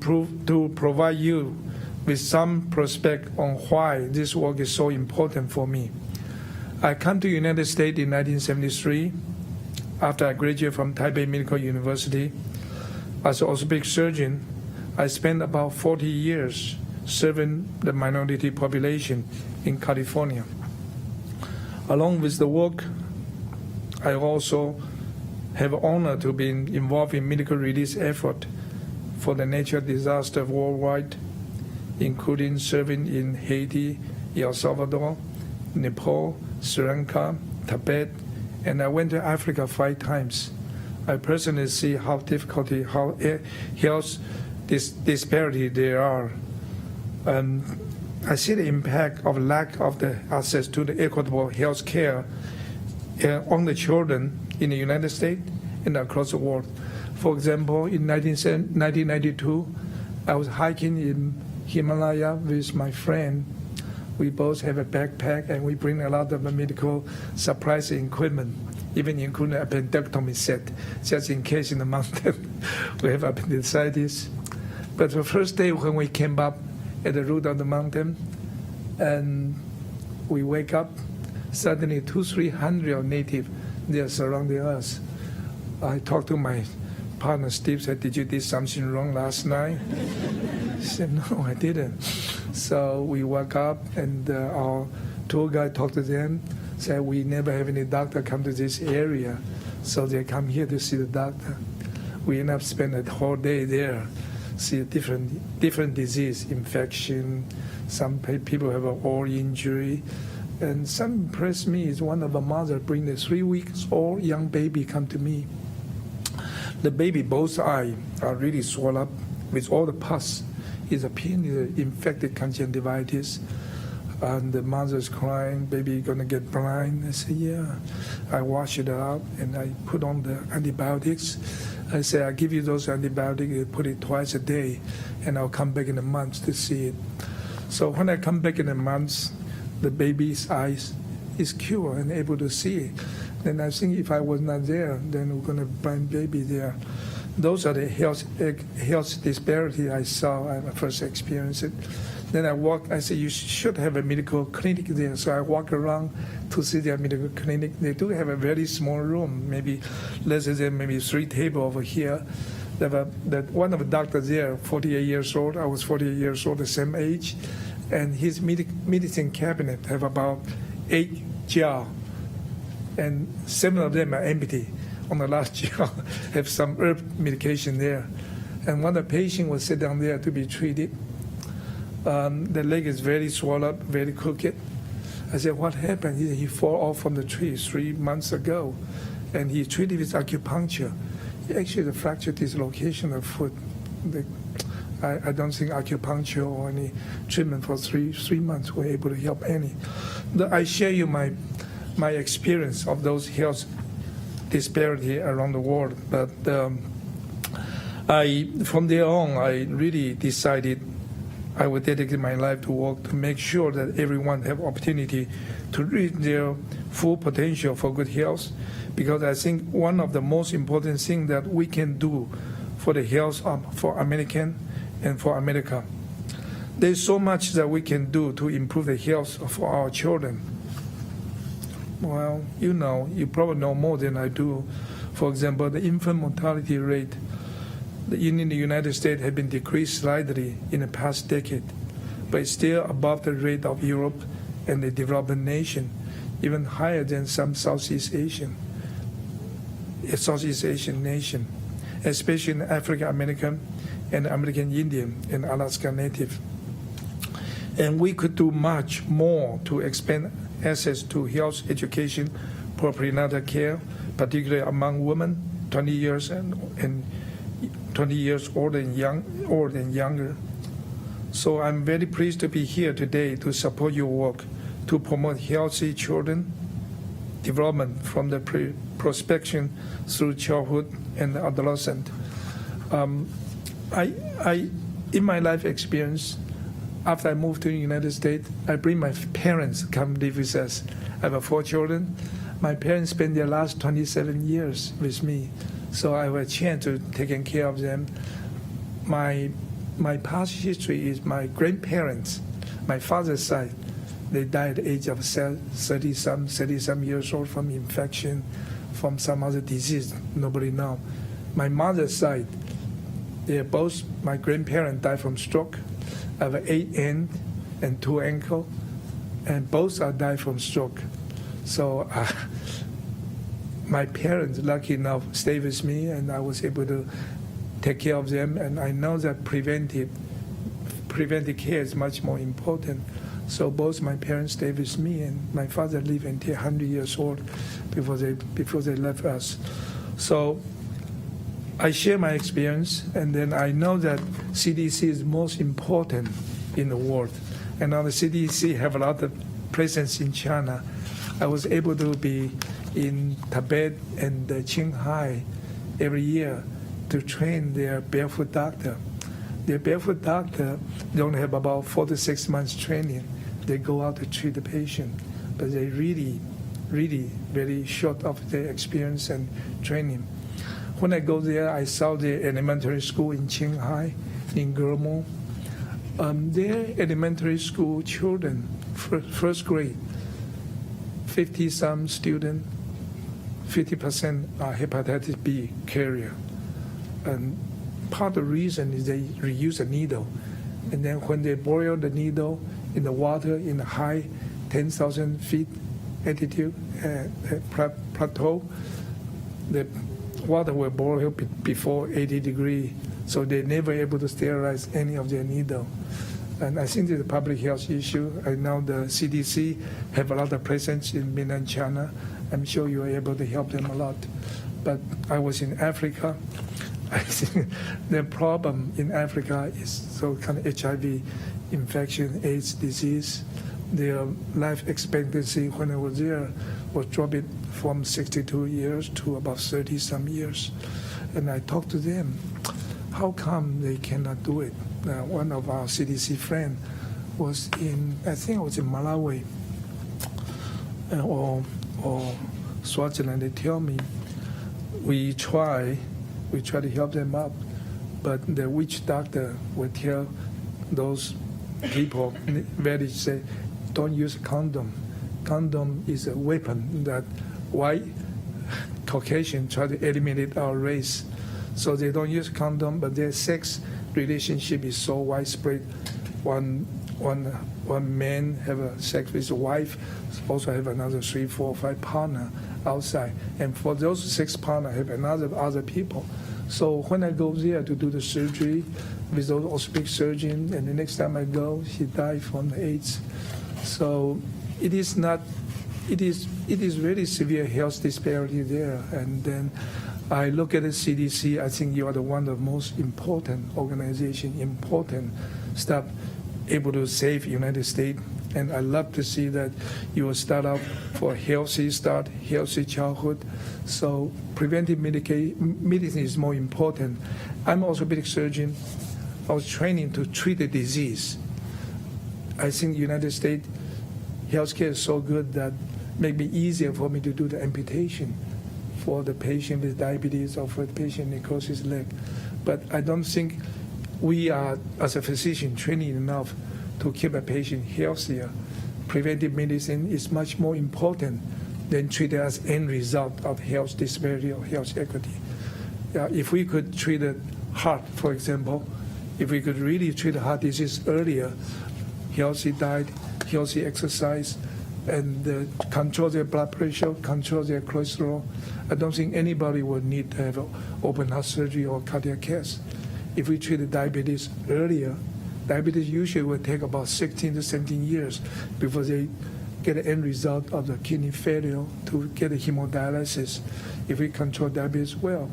provide you with some perspective on why this work is so important for me. I came to the United States in 1973 after I graduated from Taipei Medical University. As an orthopedic surgeon, I spent about 40 years serving the minority population in California. Along with the work, I also have the honor to be involved in medical relief effort for the natural disaster worldwide, including serving in Haiti, El Salvador, Nepal, Sri Lanka, Tibet, and I went to Africa 5 times. I personally see how health disparity there are. I see the impact of lack of the access to the equitable health care on the children in the United States and across the world. For example, in 1992, I was hiking in Himalaya with my friend. We both have a backpack and we bring a lot of medical supplies and equipment, even including an appendectomy set, just in case in the mountain we have appendicitis. But the first day when we came up at the root of the mountain and we wake up, suddenly 200-300 natives, they are surrounding us. I talked to my partner, Steve, said, "Did you do something wrong last night?" He said, "No, I didn't." So we woke up and our tour guide talked to them, said, "We never have any doctor come to this area, so they come here to see the doctor." We end up spending the whole day there, see a different disease, infection. Some people have an oral injury. And some impressed me is one of the mother bring the 3-week-old young baby come to me. The baby, both eyes are really swollen up with all the pus. It's apparently infected conjunctivitis. And the mother's crying, baby gonna get blind. I said, yeah. I wash it out and I put on the antibiotics. I say, I'll give you those antibiotics, put it twice a day, and I'll come back in a month to see it. So when I come back in a month, the baby's eyes is cured and able to see it. Then I think if I was not there, then we're going to find baby there. Those are the health disparity I saw when I first experienced it. Then I said, you should have a medical clinic there. So I walk around to see their medical clinic. They do have a very small room, maybe less than maybe 3 tables over here. One of the doctors there, 48 years old, I was 48 years old, the same age. And his medicine cabinet have about 8 jars, and 7 of them are empty. On the last jar, have some herb medication there. And when the patient was sit down there to be treated, the leg is very swollen up, very crooked. I said, what happened? He said, he fell off from the tree 3 months ago, and he treated with acupuncture. He actually fractured dislocation of foot. I don't think acupuncture or any treatment for three months were able to help any. I share you my experience of those health disparity around the world. But from there on, I really decided I would dedicate my life to work to make sure that everyone have opportunity to reach their full potential for good health. Because I think one of the most important things that we can do for the health for American and for America. There's so much that we can do to improve the health of our children. Well, you probably know more than I do. For example, the infant mortality rate in the United States has been decreased slightly in the past decade. but it's still above the rate of Europe and the developing nation, even higher than some Southeast Asian nation, especially in African American and American Indian and Alaska Native. And we could do much more to expand access to health education for prenatal care, particularly among women 20 years and 20 years older and younger. So I'm very pleased to be here today to support your work to promote healthy children development from the prospection through childhood and adolescence. In my life experience, after I moved to the United States, I bring my parents come live with us. I have 4 children. My parents spent their last 27 years with me, so I have a chance to take care of them. My past history is my grandparents, my father's side, they died at the age of 30-some years old from infection, from some other disease, nobody knows. My mother's side, my grandparents died from stroke. I have 8 hands and 2 ankles, and both are died from stroke. So my parents, lucky enough, stayed with me, and I was able to take care of them. And I know that preventive care is much more important. So both my parents stayed with me, and my father lived until 100 years old before they left us. So I share my experience, and then I know that CDC is most important in the world. And now the CDC have a lot of presence in China. I was able to be in Tibet and Shanghai every year to train their barefoot doctor. Their barefoot doctor don't have about 4 to 6 months training. They go out to treat the patient, but they really very short of their experience and training. When I go there, I saw the elementary school in Shanghai, in Gurmo. Their elementary school children, first grade, 50-some students, 50% are hepatitis B carrier. And part of the reason is they reuse a needle. And then when they boil the needle in the water in a high 10,000 feet altitude plateau, the water will boil before 80 degrees, so they're never able to sterilize any of their needle. And I think it's a public health issue. I know the CDC have a lot of presence in mainland China. I'm sure you are able to help them a lot. But I was in Africa. I think the problem in Africa is so kind of HIV infection, AIDS disease. Their life expectancy when I was there was dropping from 62 years to about 30-some years. And I talked to them, how come they cannot do it? One of our CDC friends was I think it was in Malawi or Swaziland. They tell me, we try to help them up, but the witch doctor would tell those people, very say, don't use a condom. Condom is a weapon that white Caucasian try to eliminate our race. So they don't use condom, but their sex relationship is so widespread. One man have a sex with a wife, also have another 3, 4, 5 partner outside, and for those 6 partners have other people. So when I go there to do the surgery with those orthopedic surgeon, and the next time I go, he died from the AIDS. So it is very severe health disparity there. And then I look at the CDC, I think you are one of the most important organizations, important stuff able to save United States. And I love to see that you will start out for healthy start, healthy childhood. So preventive medicine is more important. I'm an orthopedic surgeon. I was training to treat the disease. I think United States healthcare is so good that make me easier for me to do the amputation for the patient with diabetes or for the patient necrosis leg. But I don't think we are, as a physician, training enough to keep a patient healthier. Preventive medicine is much more important than treat as end result of health disparity or health equity. If we could treat the heart, for example, if we could really treat the heart disease earlier, healthy diet, healthy exercise, and control their blood pressure, control their cholesterol, I don't think anybody will need to have open heart surgery or cardiac arrest. If we treat diabetes earlier, diabetes usually will take about 16 to 17 years before they get an end result of the kidney failure to get a hemodialysis. If we control diabetes well,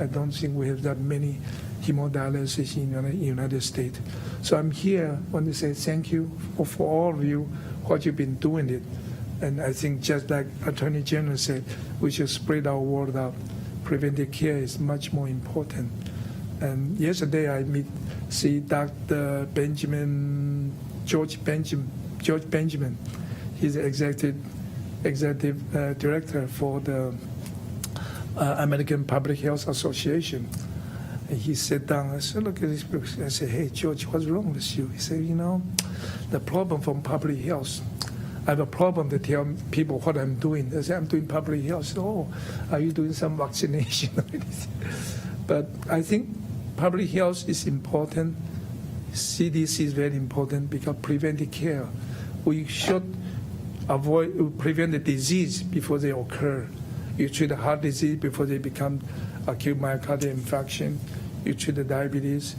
I don't think we have that many hemodialysis in the United States. So I'm here, want to say thank you for all of you, what you've been doing it. And I think just like Attorney General said, we should spread our word out. Preventive care is much more important. And yesterday I see Dr. George Benjamin. He's the executive director for the American Public Health Association. And he sat down, I said, look at this book. I said, hey, George, what's wrong with you? He said, the problem from public health, I have a problem to tell people what I'm doing. I said, I'm doing public health. Said, oh, are you doing some vaccination? But I think public health is important. CDC is very important because preventive care. We should prevent the disease before they occur. You treat the heart disease before they become acute myocardial infarction. You treat the diabetes.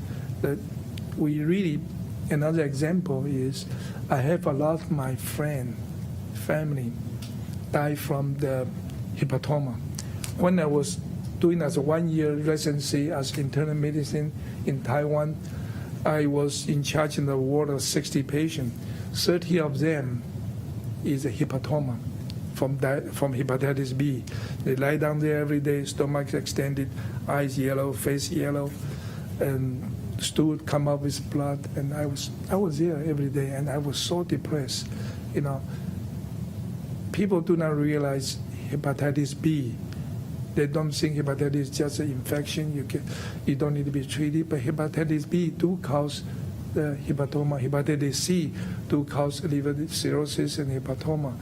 Another example is I have a lot of my family die from the hepatoma. When I was doing as a 1-year residency as internal medicine in Taiwan, I was in charge in the ward of 60 patients. 30 of them is a hepatoma from hepatitis B. They lie down there every day, stomach extended, eyes yellow, face yellow, and stool come up with blood. And I was there every day, and I was so depressed. People do not realize hepatitis B. They don't think hepatitis is just an infection. You don't need to be treated, but hepatitis B do cause the hepatoma. Hepatitis C do cause liver cirrhosis and hepatoma.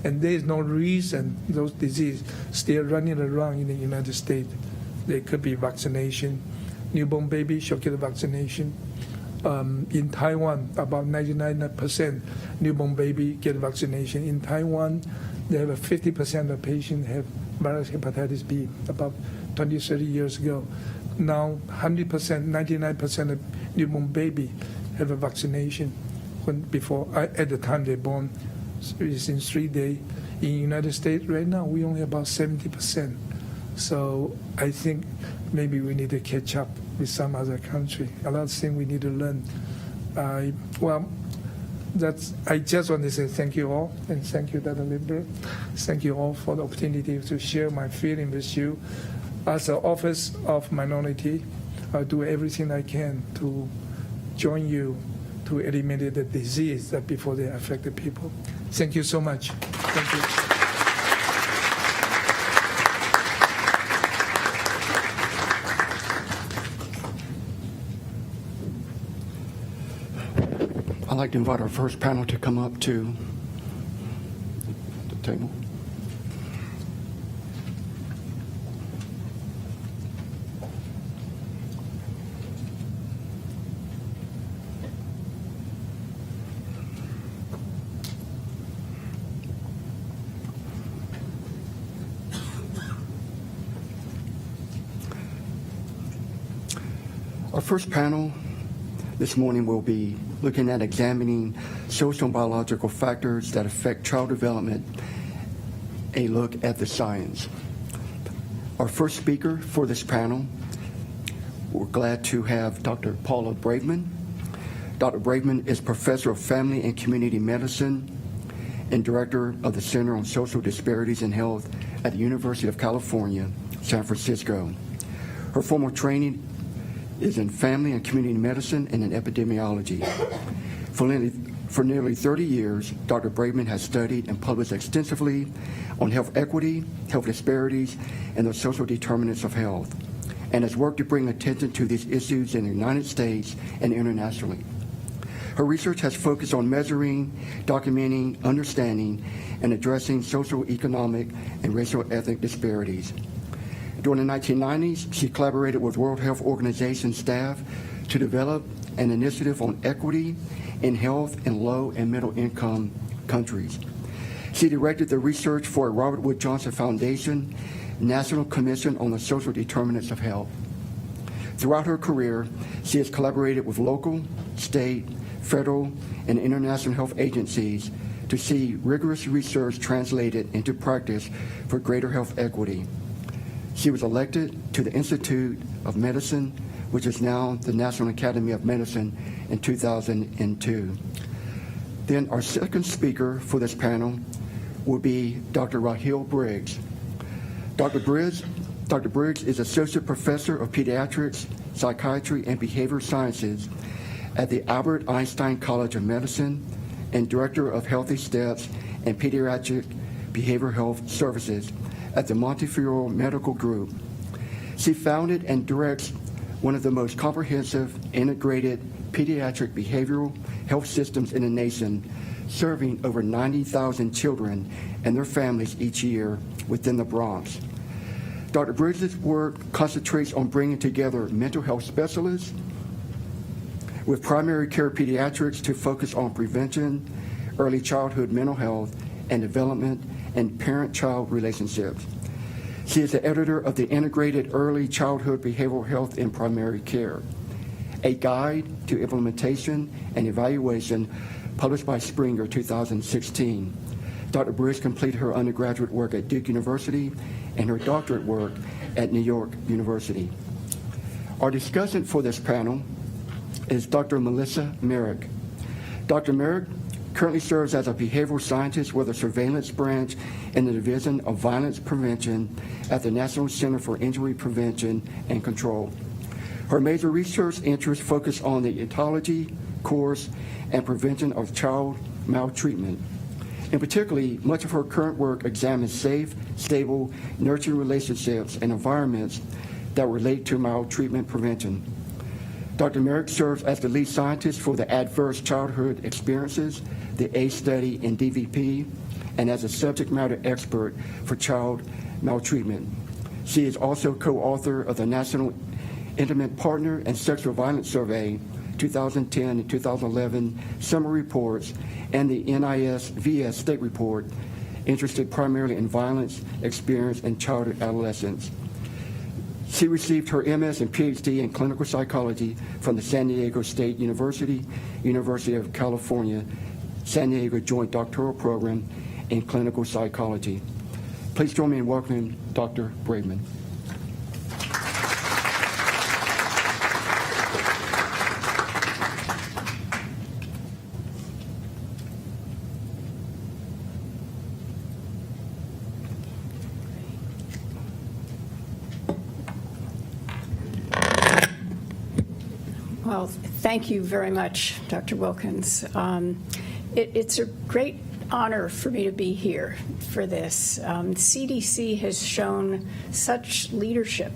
And there is no reason those diseases still running around in the United States. There could be vaccination. Newborn baby should get a vaccination. In Taiwan, about 99% newborn baby get vaccination. In Taiwan, they have 50% of patients have virus hepatitis B about 20, 30 years ago. Now, 100%, 99% of newborn baby have a vaccination at the time they're born. Within 3 days. In the United States right now, we only about 70%. So I think maybe we need to catch up with some other country. A lot of things we need to learn. I just want to say thank you all, and thank you, Dr. Lindbergh. Thank you all for the opportunity to share my feeling with you. As an Office of Minority, I'll do everything I can to join you to eliminate the disease that before they affect the people. Thank you so much. Thank you. I'd like to invite our first panel to come up to the table. Our first panel this morning will be looking at examining social and biological factors that affect child development, a look at the science. Our first speaker for this panel, we're glad to have Dr. Paula Braveman. Dr. Braveman is Professor of Family and Community Medicine and Director of the Center on Social Disparities in Health at the University of California, San Francisco. Her formal training is in family and community medicine and in epidemiology. For nearly 30 years, Dr. Braveman has studied and published extensively on health equity, health disparities, and the social determinants of health, and has worked to bring attention to these issues in the United States and internationally. Her research has focused on measuring, documenting, understanding, and addressing social, economic, and racial ethnic disparities. During the 1990s, she collaborated with World Health Organization staff to develop an initiative on equity in health in low and middle income countries. She directed the research for the Robert Wood Johnson Foundation, National Commission on the Social Determinants of Health. Throughout her career, she has collaborated with local, state, federal, and international health agencies to see rigorous research translated into practice for greater health equity. She was elected to the Institute of Medicine, which is now the National Academy of Medicine, in 2002. Then our second speaker for this panel will be Dr. Raheel Briggs. Dr. Briggs is Associate Professor of Pediatrics, Psychiatry, and Behavioral Sciences at the Albert Einstein College of Medicine and Director of Healthy Steps and Pediatric Behavioral Health Services at the Montefiore Medical Group. She founded and directs one of the most comprehensive, integrated pediatric behavioral health systems in the nation, serving over 90,000 children and their families each year within the Bronx. Dr. Briggs' work concentrates on bringing together mental health specialists with primary care pediatrics to focus on prevention, early childhood mental health, and development and parent-child relationships. She is the editor of the Integrated Early Childhood Behavioral Health in Primary Care, a guide to implementation and evaluation published by Springer 2016. Dr. Briggs completed her undergraduate work at Duke University and her doctorate work at New York University. Our discussant for this panel is Dr. Melissa Merrick. Dr. Merrick currently serves as a behavioral scientist with a surveillance branch in the Division of Violence Prevention at the National Center for Injury Prevention and Control. Her major research interests focus on the etiology, course, and prevention of child maltreatment. In particular, much of her current work examines safe, stable, nurturing relationships and environments that relate to maltreatment prevention. Dr. Merrick serves as the lead scientist for the Adverse Childhood Experiences, the ACE study in DVP, and as a subject matter expert for child maltreatment. She is also co-author of the National Intimate Partner and Sexual Violence Survey 2010 and 2011 summary reports and the NIS-VS state report, interested primarily in violence experience in childhood adolescence. She received her MS and PhD in clinical psychology from the San Diego State University, University of California, San Diego Joint Doctoral Program in Clinical Psychology. Please join me in welcoming Dr. Braidman. Well, thank you very much, Dr. Wilkins. It's a great honor for me to be here for this. CDC has shown such leadership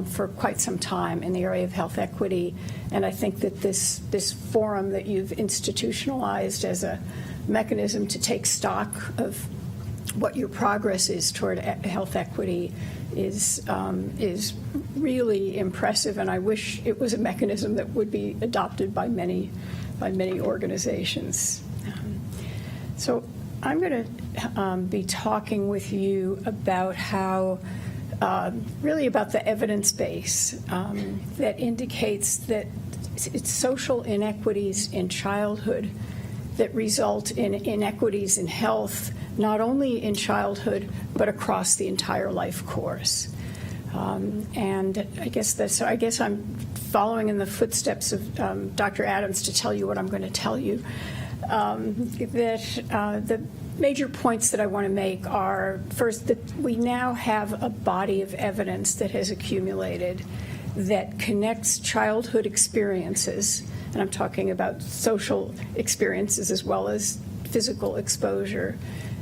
for quite some time in the area of health equity, and I think that this forum that you've institutionalized as a mechanism to take stock of what your progress is toward health equity is really impressive, and I wish it was a mechanism that would be adopted by many organizations. So I'm going to be talking with you about how, really about the evidence base that indicates that it's social inequities in childhood that result in inequities in health, not only in childhood, but across the entire life course. And I guess I'm following in the footsteps of Dr. Adams to tell you what I'm going to tell you. The major points that I want to make are, first, that we now have a body of evidence that has accumulated that connects childhood experiences, and I'm talking about social experiences as well as physical exposure,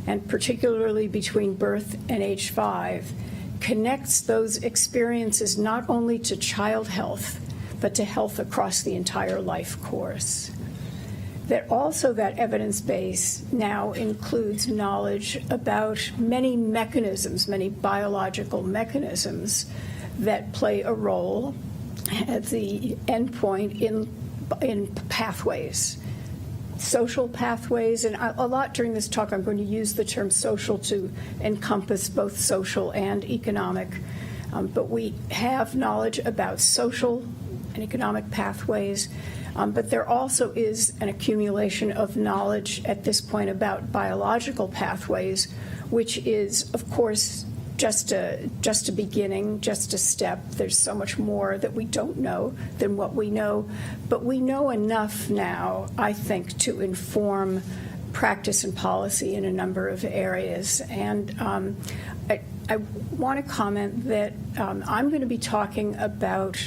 and particularly between birth and age 5, connects those experiences not only to child health, but to health across the entire life course. That also that evidence base now includes knowledge about many mechanisms, many biological mechanisms that play a role at the endpoint in pathways social pathways, and a lot during this talk I'm going to use the term social to encompass both social and economic. But we have knowledge about social and economic pathways, but there also is an accumulation of knowledge at this point about biological pathways, which is, of course, just a beginning, just a step. There's so much more that we don't know than what we know, but we know enough now, I think, to inform practice and policy in a number of areas. And I want to comment that I'm going to be talking about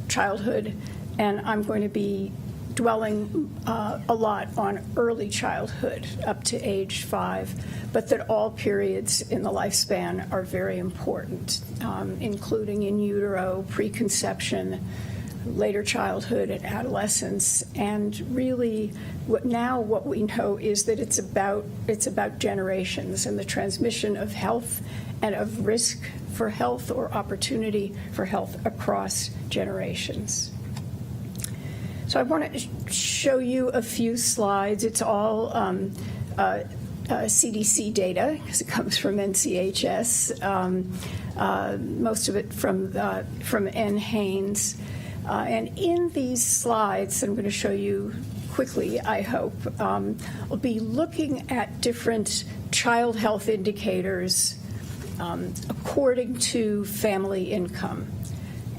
childhood, and I'm going to be dwelling a lot on early childhood up to age 5, but that all periods in the lifespan are very important, including in utero, preconception, later childhood and adolescence. And really what we know is that it's about generations and the transmission of health and of risk for health or opportunity for health across generations. So I want to show you a few slides. It's all CDC data because it comes from NCHS, most of it from N. Haynes. And in these slides, I'm going to show you quickly, I hope, we'll be looking at different child health indicators according to family income.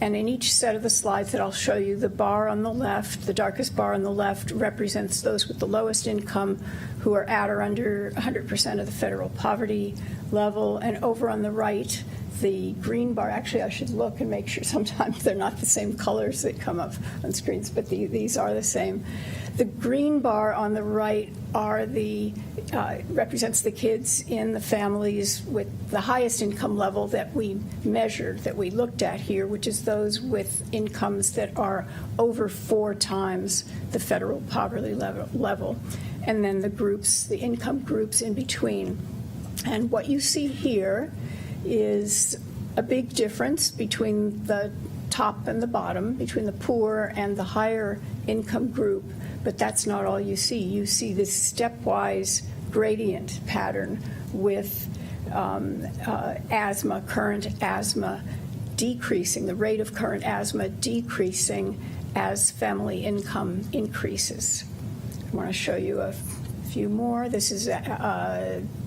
And in each set of the slides that I'll show you, the bar on the left, the darkest bar on the left, represents those with the lowest income who are at or under 100% of the federal poverty level. And over on the right, the green bar, actually I should look and make sure sometimes they're not the same colors that come up on screens, but these are the same. The green bar on the right are represents the kids in the families with the highest income level that we measured, that we looked at here, which is those with incomes that are over 4 times the federal poverty level. And then the income groups in between. And what you see here is a big difference between the top and the bottom, between the poor and the higher income group, but that's not all you see. You see this stepwise gradient pattern with current asthma decreasing, the rate of current asthma decreasing as family income increases. I want to show you a few more. This is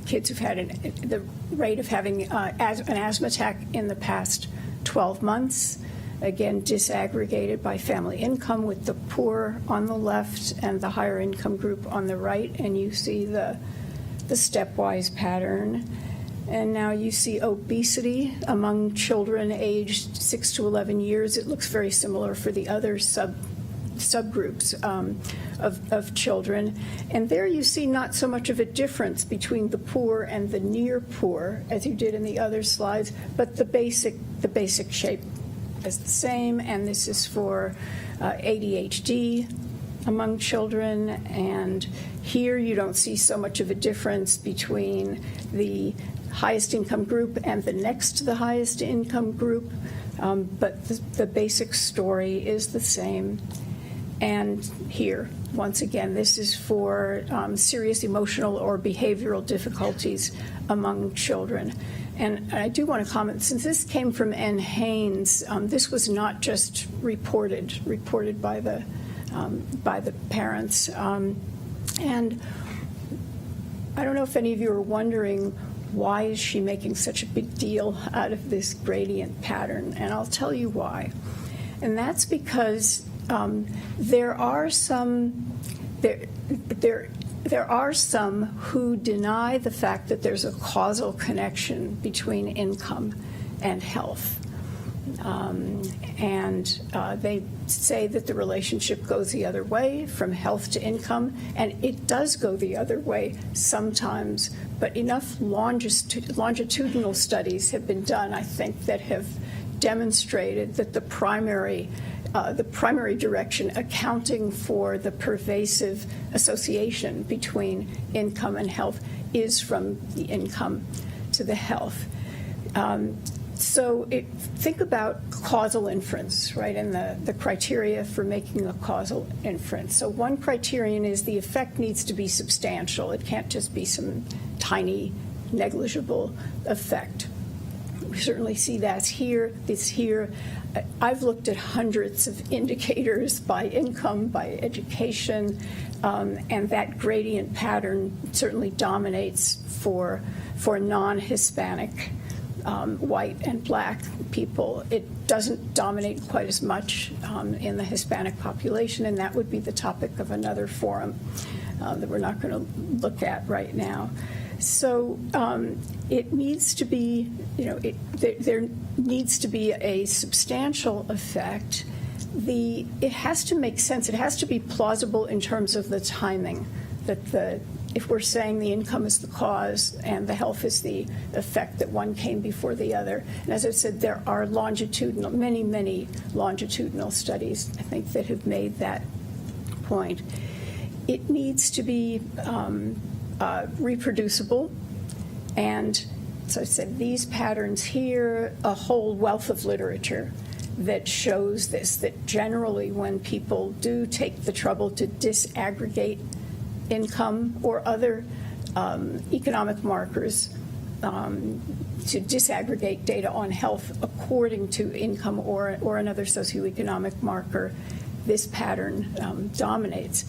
kids who've had the rate of having an asthma attack in the past 12 months. Again, disaggregated by family income with the poor on the left and the higher income group on the right. And you see the stepwise pattern. And now you see obesity among children aged 6 to 11 years. It looks very similar for the other subgroups of children. And there you see not so much of a difference between the poor and the near poor as you did in the other slides, but the basic shape is the same. And this is for ADHD among children. And here you don't see so much of a difference between the highest income group and the next to the highest income group, but the basic story is the same. And here, once again, this is for serious emotional or behavioral difficulties among children. And I do want to comment, since this came from N. Haynes, this was not just reported by the parents. And I don't know if any of you are wondering, why is she making such a big deal out of this gradient pattern? And I'll tell you why. And that's because there are some who deny the fact that there's a causal connection between income and health. And they say that the relationship goes the other way, from health to income, and it does go the other way sometimes, but enough longitudinal studies have been done, I think, that have demonstrated that the primary direction accounting for the pervasive association between income and health is from the income to the health. Think about causal inference, right, and the criteria for making a causal inference. So one criterion is the effect needs to be substantial. It can't just be some tiny, negligible effect. We certainly see this here. I've looked at hundreds of indicators by income, by education, and that gradient pattern certainly dominates for non-Hispanic white and black people. It doesn't dominate quite as much in the Hispanic population, and that would be the topic of another forum that we're not going to look at right now. So it needs to be, there needs to be a substantial effect. It has to make sense. It has to be plausible in terms of the timing, that if we're saying the income is the cause and the health is the effect, that one came before the other. And as I said, there are many longitudinal studies, I think, that have made that point. It needs to be reproducible, and so I said these patterns here, a whole wealth of literature that shows this, that generally when people do take the trouble to disaggregate income or other economic markers, to disaggregate data on health according to income or another socioeconomic marker, this pattern dominates.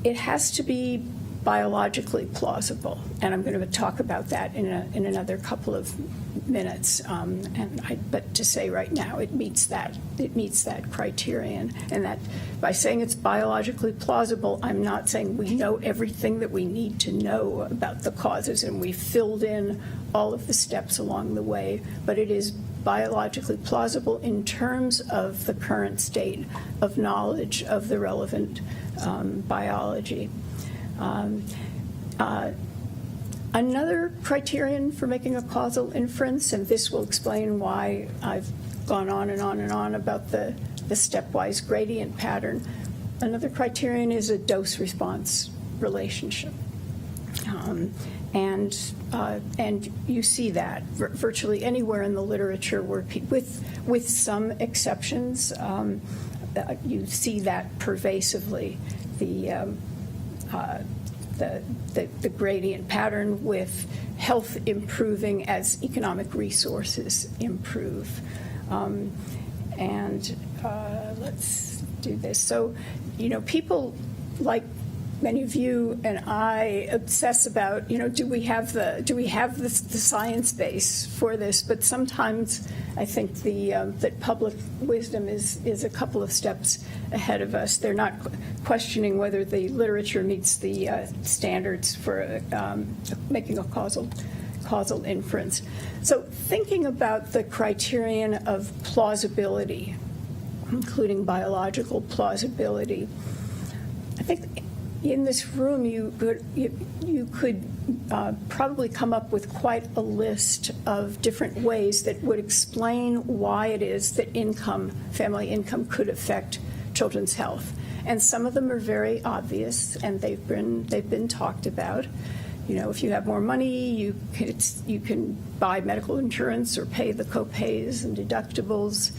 It has to be biologically plausible, and I'm going to talk about that in another couple of minutes. But to say right now, it meets that criterion, and that by saying it's biologically plausible, I'm not saying we know everything that we need to know about the causes and we've filled in all of the steps along the way, but it is biologically plausible in terms of the current state of knowledge of the relevant biology. Another criterion for making a causal inference, and this will explain why I've gone on and on and on about the stepwise gradient pattern, another criterion is a dose-response relationship. And you see that virtually anywhere in the literature where with some exceptions, you see that pervasively. The gradient pattern with health improving as economic resources improve. Let's do this. So, people like many of you and I obsess about, do we have the science base for this? But sometimes I think that public wisdom is a couple of steps ahead of us. They're not questioning whether the literature meets the standards for making a causal inference. So thinking about the criterion of plausibility, including biological plausibility, I think in this room, you could probably come up with quite a list of different ways that would explain why it is that family income could affect children's health. And some of them are very obvious, and they've been talked about. If you have more money, you can buy medical insurance or pay the co-pays and deductibles.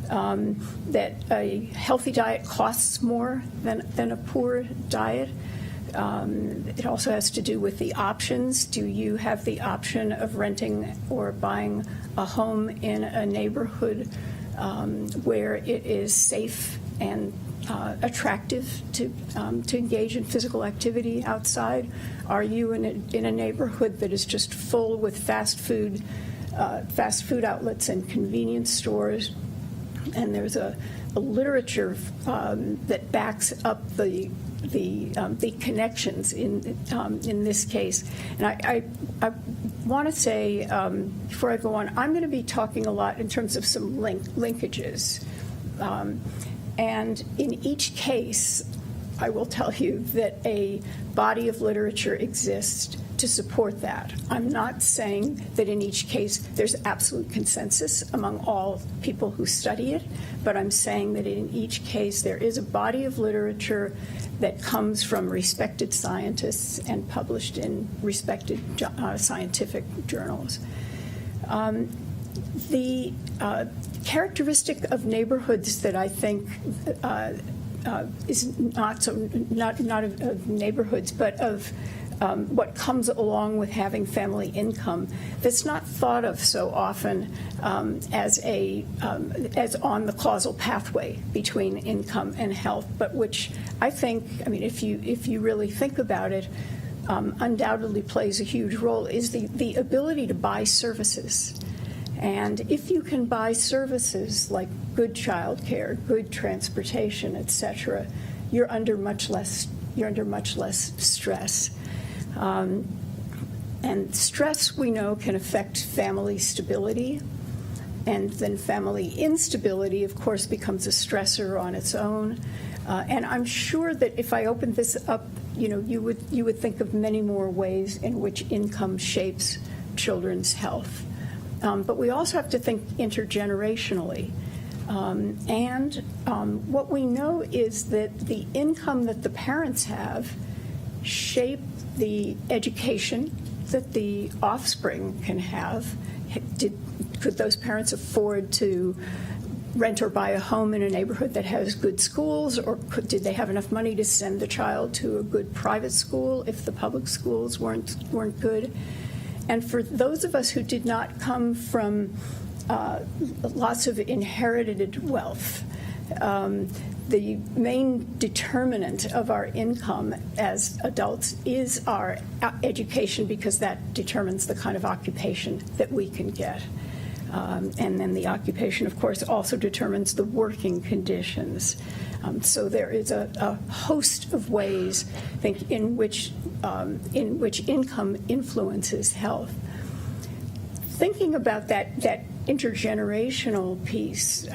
That a healthy diet costs more than a poor diet. It also has to do with the options. Do you have the option of renting or buying a home in a neighborhood where it is safe and attractive to engage in physical activity outside? Are you in a neighborhood that is just full with fast food outlets and convenience stores? And there's a literature that backs up the connections in this case. And I want to say, before I go on, I'm going to be talking a lot in terms of some linkages. And in each case, I will tell you that a body of literature exists to support that. I'm not saying that in each case there's absolute consensus among all people who study it, but I'm saying that in each case there is a body of literature that comes from respected scientists and published in respected scientific journals. The characteristic of neighborhoods that I think is not of neighborhoods, but of what comes along with having family income that's not thought of so often as on the causal pathway between income and health, but which I think, if you really think about it, undoubtedly plays a huge role, is the ability to buy services. And if you can buy services like good childcare, good transportation, et cetera, you're under much less stress. And stress, we know, can affect family stability, and then family instability, of course, becomes a stressor on its own. And I'm sure that if I opened this up, you would think of many more ways in which income shapes children's health. But we also have to think intergenerationally. What we know is that the income that the parents have shape the education that the offspring can have. Could those parents afford to rent or buy a home in a neighborhood that has good schools, or did they have enough money to send the child to a good private school if the public schools weren't good? And for those of us who did not come from lots of inherited wealth, the main determinant of our income as adults is our education, because that determines the kind of occupation that we can get. And then the occupation, of course, also determines the working conditions. So there is a host of ways, I think, in which income influences health. Thinking about that intergenerational piece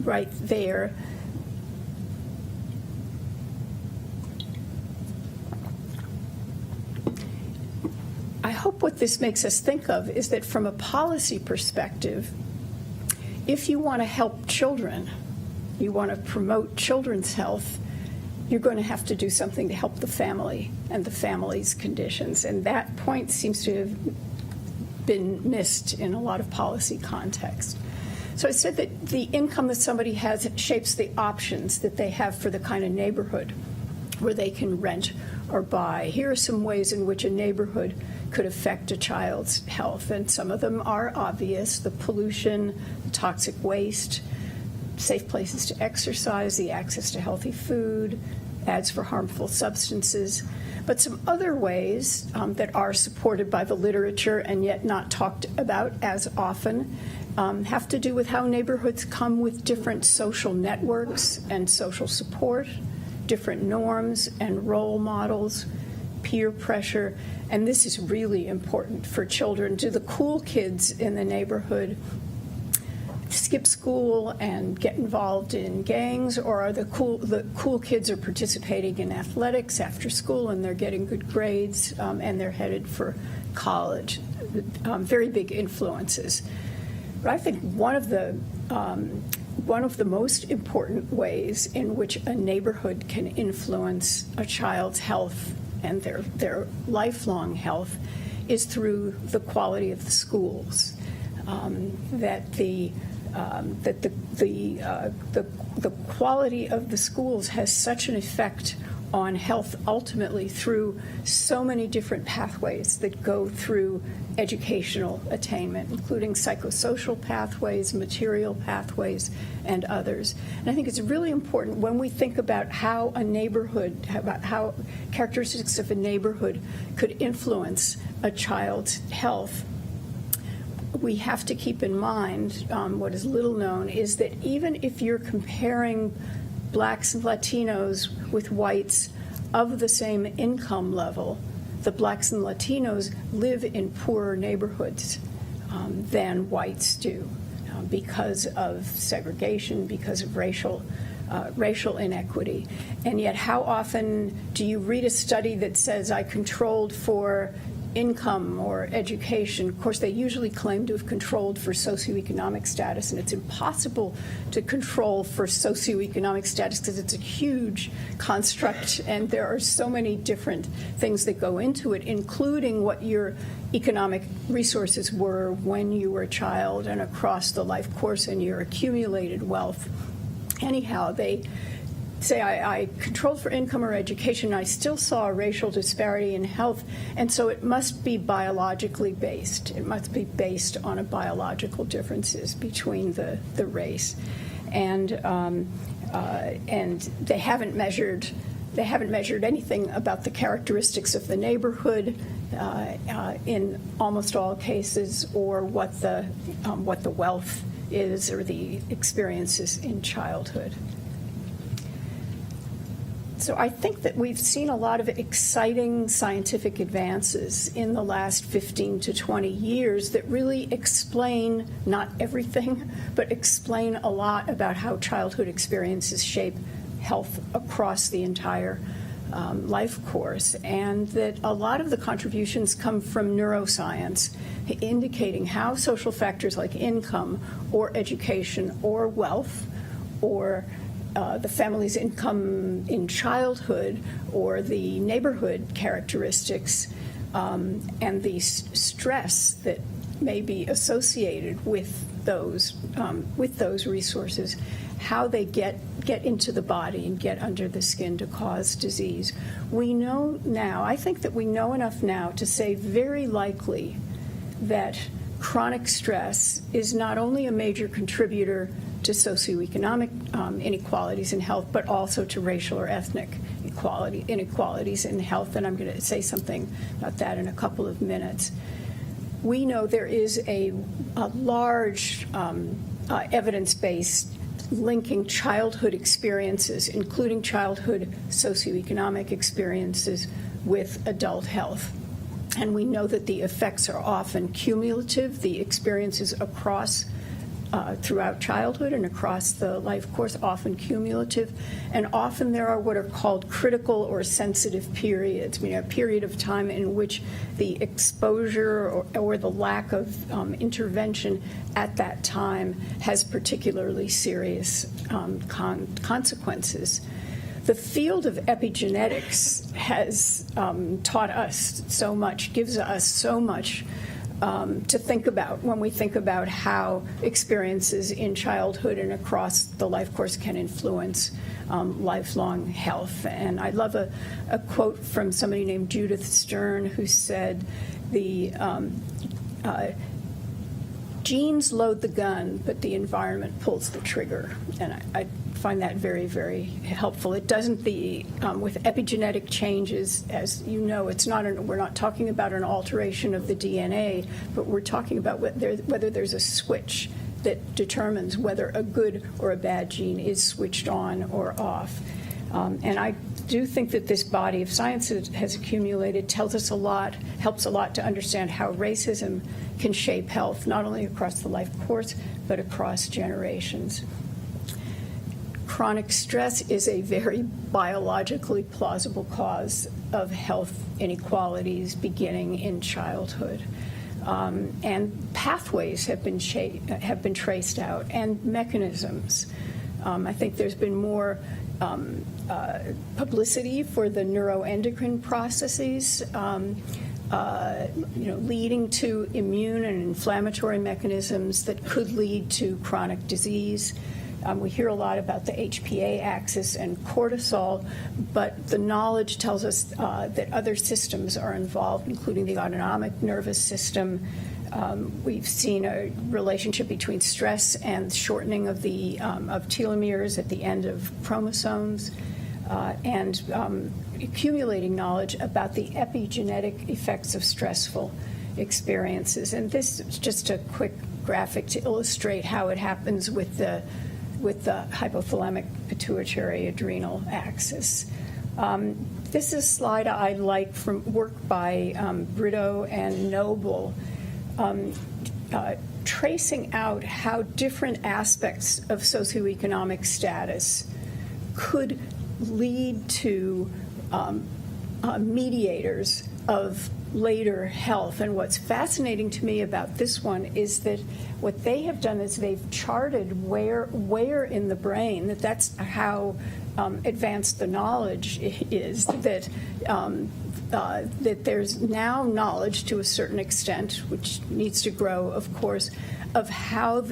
right there, I hope what this makes us think of is that from a policy perspective, if you want to help children, you want to promote children's health, you're going to have to do something to help the family and the family's conditions. And that point seems to have been missed in a lot of policy context. So I said that the income that somebody has shapes the options that they have for the kind of neighborhood where they can rent or buy. Here are some ways in which a neighborhood could affect a child's health, and some of them are obvious: the pollution, toxic waste, safe places to exercise, the access to healthy food, ads for harmful substances. But some other ways that are supported by the literature and yet not talked about as often have to do with how neighborhoods come with different social networks and social support, different norms and role models, peer pressure, and this is really important for children. Do the cool kids in the neighborhood skip school and get involved in gangs, or are the cool kids are participating in athletics after school and they're getting good grades and they're headed for college? Very big influences. But I think one of the most important ways in which a neighborhood can influence a child's health and their lifelong health is through the quality of the schools. That the quality of the schools has such an effect on health ultimately through so many different pathways that go through educational attainment, including psychosocial pathways, material pathways, and others. And I think it's really important when we think about how a neighborhood, about how characteristics of a neighborhood could influence a child's health, we have to keep in mind what is little known is that even if you're comparing blacks and Latinos with whites of the same income level, the blacks and Latinos live in poorer neighborhoods than whites do because of segregation, because of racial inequity. And yet how often do you read a study that says I controlled for income or education. Of course, they usually claim to have controlled for socioeconomic status, and it's impossible to control for socioeconomic status because it's a huge construct, and there are so many different things that go into it, including what your economic resources were when you were a child and across the life course and your accumulated wealth. Anyhow, they say I controlled for income or education, and I still saw a racial disparity in health, and so it must be biologically based. It must be based on a biological differences between the race, and they haven't measured anything about the characteristics of the neighborhood in almost all cases, or what the wealth is or the experiences in childhood. So I think that we've seen a lot of exciting scientific advances in the last 15 to 20 years that really explain, not everything, but explain a lot about how childhood experiences shape health across the entire life course, and that a lot of the contributions come from neuroscience, indicating how social factors like income or education or wealth or the family's income in childhood or the neighborhood characteristics and the stress that may be associated with those resources, how they get into the body and get under the skin to cause disease. We know now, I think that we know enough now to say very likely that chronic stress is not only a major contributor to socioeconomic inequalities in health, but also to racial or ethnic inequalities in health, and I'm going to say something about that in a couple of minutes. We know there is a large evidence base linking childhood experiences, including childhood socioeconomic experiences, with adult health. And we know that the effects are often cumulative, the experiences across throughout childhood and across the life course, often cumulative, and often there are what are called critical or sensitive periods, a period of time in which the exposure or the lack of intervention at that time has particularly serious consequences. The field of epigenetics has taught us so much, gives us so much to think about when we think about how experiences in childhood and across the life course can influence lifelong health. And I love a quote from somebody named Judith Stern, who said, the genes load the gun, but the environment pulls the trigger. And I find that very, very helpful. It doesn't with epigenetic changes, as you know, we're not talking about an alteration of the DNA, but we're talking about whether there's a switch that determines whether a good or a bad gene is switched on or off. And I do think that this body of science that has accumulated tells us a lot, helps a lot to understand how racism can shape health, not only across the life course, but across generations. Chronic stress is a very biologically plausible cause of health inequalities beginning in childhood. And pathways have been traced out, and mechanisms. I think there's been more publicity for the neuroendocrine processes, leading to immune and inflammatory mechanisms that could lead to chronic disease. We hear a lot about the HPA axis and cortisol, but the knowledge tells us that other systems are involved, including the autonomic nervous system. We've seen a relationship between stress and shortening of telomeres at the end of chromosomes, and accumulating knowledge about the epigenetic effects of stressful experiences. And this is just a quick graphic to illustrate how it happens with the hypothalamic pituitary adrenal axis. This is a slide I like from work by Brito and Noble, tracing out how different aspects of socioeconomic status could lead to mediators of later health. And what's fascinating to me about this one is that what they have done is they've charted where in the brain, that's how advanced the knowledge is, that that there's now knowledge to a certain extent, which needs to grow, of course, of how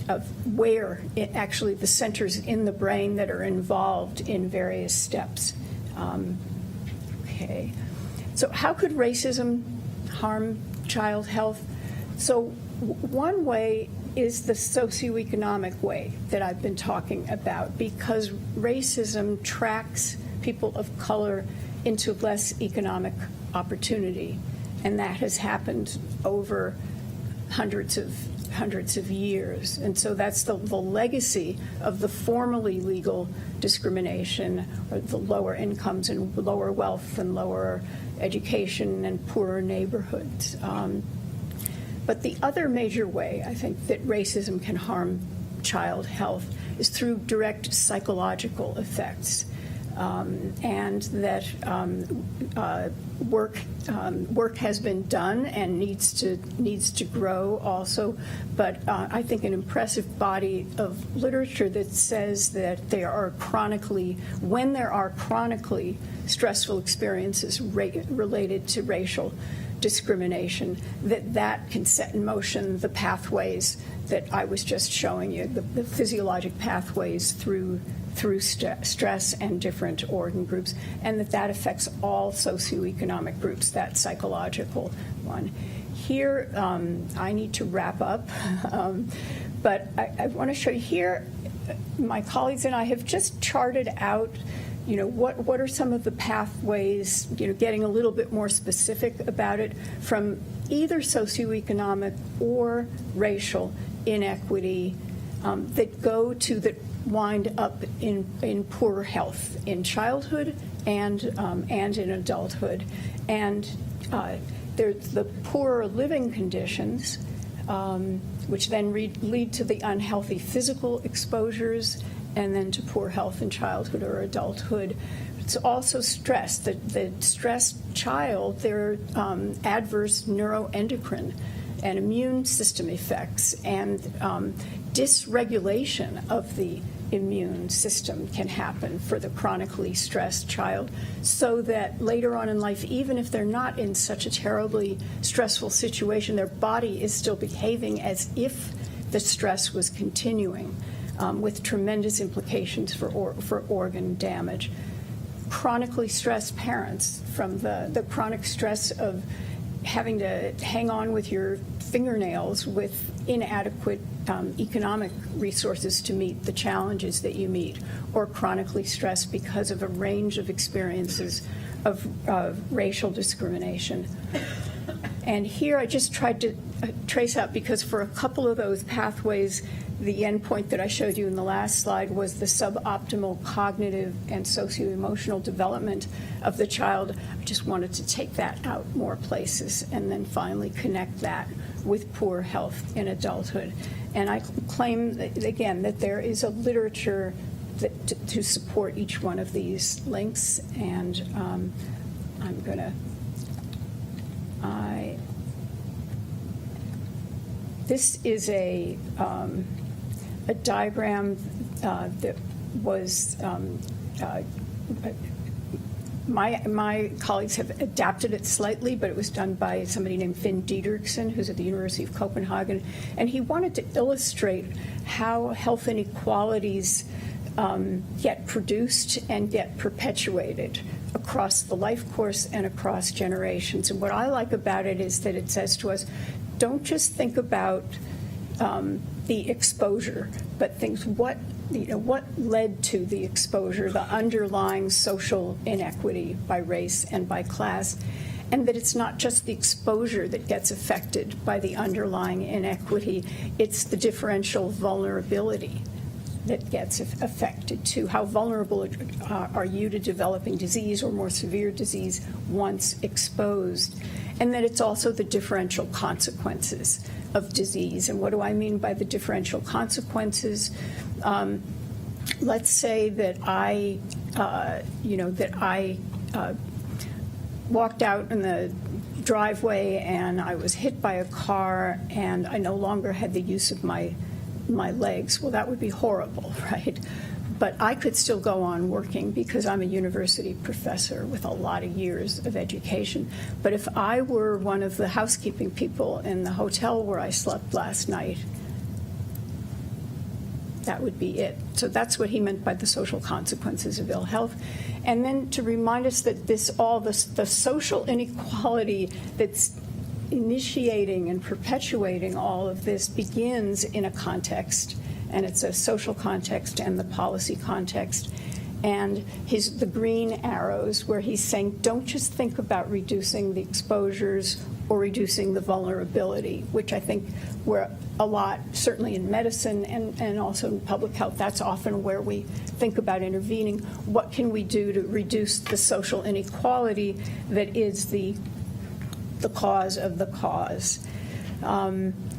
of where actually the centers in the brain that are involved in various steps. Okay. So how could racism harm child health? So one way is the socioeconomic way that I've been talking about, because racism tracks people of color into less economic opportunity, and that has happened over hundreds of years. And so that's the legacy of the formerly legal discrimination, or the lower incomes and lower wealth and lower education and poorer neighborhoods. But the other major way, I think, that racism can harm child health is through direct psychological effects. And that work has been done and needs to grow also. But I think an impressive body of literature that says that when there are chronically stressful experiences related to racial discrimination, that can set in motion the pathways that I was just showing you, the physiologic pathways through stress and different organ groups, and that affects all socioeconomic groups, that psychological one. Here, I need to wrap up, but I want to show you here, my colleagues and I have just charted out what are some of the pathways, getting a little bit more specific about it, from either socioeconomic or racial inequity that wind up in poorer health in childhood and in adulthood. And there's the poorer living conditions, which then lead to the unhealthy physical exposures, and then to poor health in childhood or adulthood. It's also stress. The stressed child, there are adverse neuroendocrine and immune system effects, and dysregulation of the immune system can happen for the chronically stressed child, so that later on in life, even if they're not in such a terribly stressful situation, their body is still behaving as if the stress was continuing, with tremendous implications for organ damage. Chronically stressed parents, from the chronic stress of having to hang on with your fingernails with inadequate economic resources to meet the challenges that you meet, or chronically stressed because of a range of experiences of racial discrimination. And here I just tried to trace out, because for a couple of those pathways, the endpoint that I showed you in the last slide was the suboptimal cognitive and socio-emotional development of the child. I just wanted to take that out more places and then finally connect that with poor health in adulthood. And I claim, that, again, that there is a literature to support each one of these links, and I'm going to... This is a diagram that was my colleagues have adapted it slightly, but it was done by somebody named Finn Didriksen, who's at the University of Copenhagen, and he wanted to illustrate how health inequalities get produced and get perpetuated across the life course and across generations. And what I like about it is that it says to us, don't just think about the exposure, but think what led to the exposure, the underlying social inequity by race and by class, and that it's not just the exposure that gets affected by the underlying inequity, it's the differential vulnerability that gets affected too. How vulnerable are you to developing disease or more severe disease once exposed? And that it's also the differential consequences of disease. And what do I mean by the differential consequences? Let's say that I walked out in the driveway and I was hit by a car and I no longer had the use of my legs, well, that would be horrible, right? But I could still go on working because I'm a university professor with a lot of years of education. But if I were one of the housekeeping people in the hotel where I slept last night, that would be it. So that's what he meant by the social consequences of ill health. And then to remind us that the social inequality that's initiating and perpetuating all of this begins in a context, and it's a social context and the policy context. And the green arrows where he's saying, don't just think about reducing the exposures or reducing the vulnerability, which I think we're a lot, certainly in medicine and also in public health, that's often where we think about intervening. What can we do to reduce the social inequality that is the cause of the cause?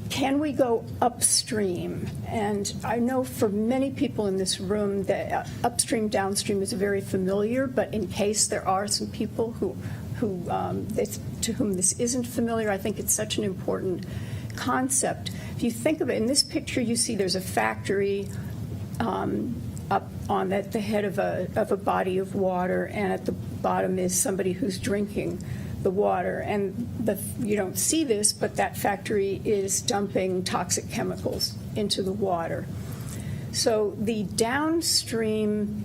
Can we go upstream? And I know for many people in this room that upstream, downstream is very familiar, but in case there are some people to whom this isn't familiar, I think it's such an important concept. If you think of it, in this picture you see there's a factory up on at the head of a body of water, and at the bottom is somebody who's drinking the water. And you don't see this, but that factory is dumping toxic chemicals into the water. So the downstream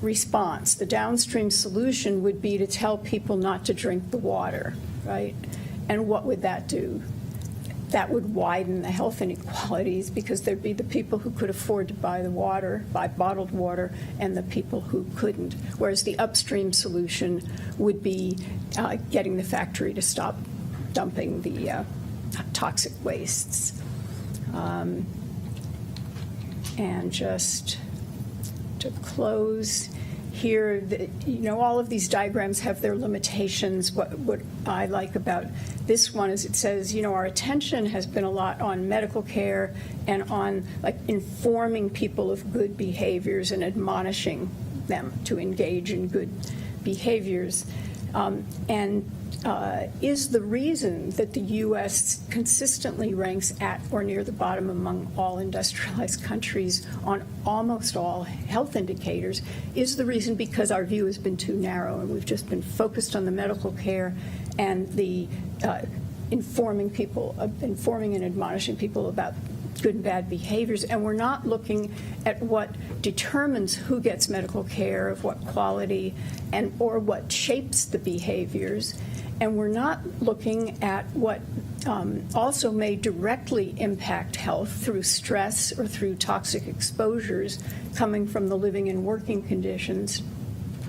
response, the downstream solution would be to tell people not to drink the water, right? And what would that do? That would widen the health inequalities because there'd be the people who could afford to buy the water, buy bottled water, and the people who couldn't. Whereas the upstream solution would be getting the factory to stop dumping the toxic wastes. And just to close here, all of these diagrams have their limitations. What I like about this one is it says, our attention has been a lot on medical care and on informing people of good behaviors and admonishing them to engage in good behaviors. Is the reason that the U.S. consistently ranks at or near the bottom among all industrialized countries on almost all health indicators, is the reason because our view has been too narrow and we've just been focused on the medical care and the informing and admonishing people about good and bad behaviors, and we're not looking at what determines who gets medical care, of what quality, or what shapes the behaviors. And we're not looking at what also may directly impact health through stress or through toxic exposures coming from the living and working conditions.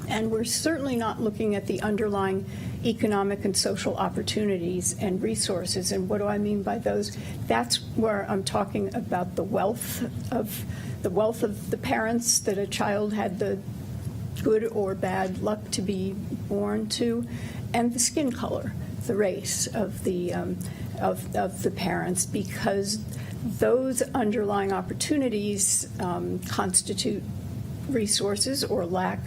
And we're certainly not looking at the underlying economic and social opportunities and resources. And what do I mean by those? That's where I'm talking about the wealth of the parents that a child had the good or bad luck to be born to, and the skin color, the race of the parents, because those underlying opportunities constitute resources or lack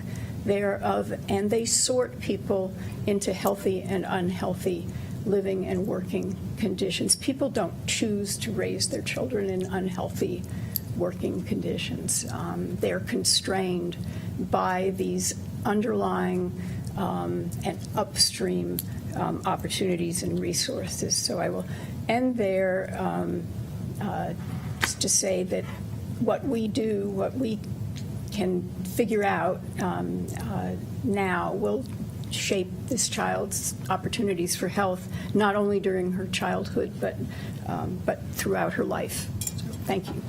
thereof, and they sort people into healthy and unhealthy living and working conditions. People don't choose to raise their children in unhealthy working conditions. They're constrained by these underlying and upstream opportunities and resources. So I will end there just to say that what we do, what we can figure out now will shape this child's opportunities for health, not only during her childhood, but throughout her life. So, thank you.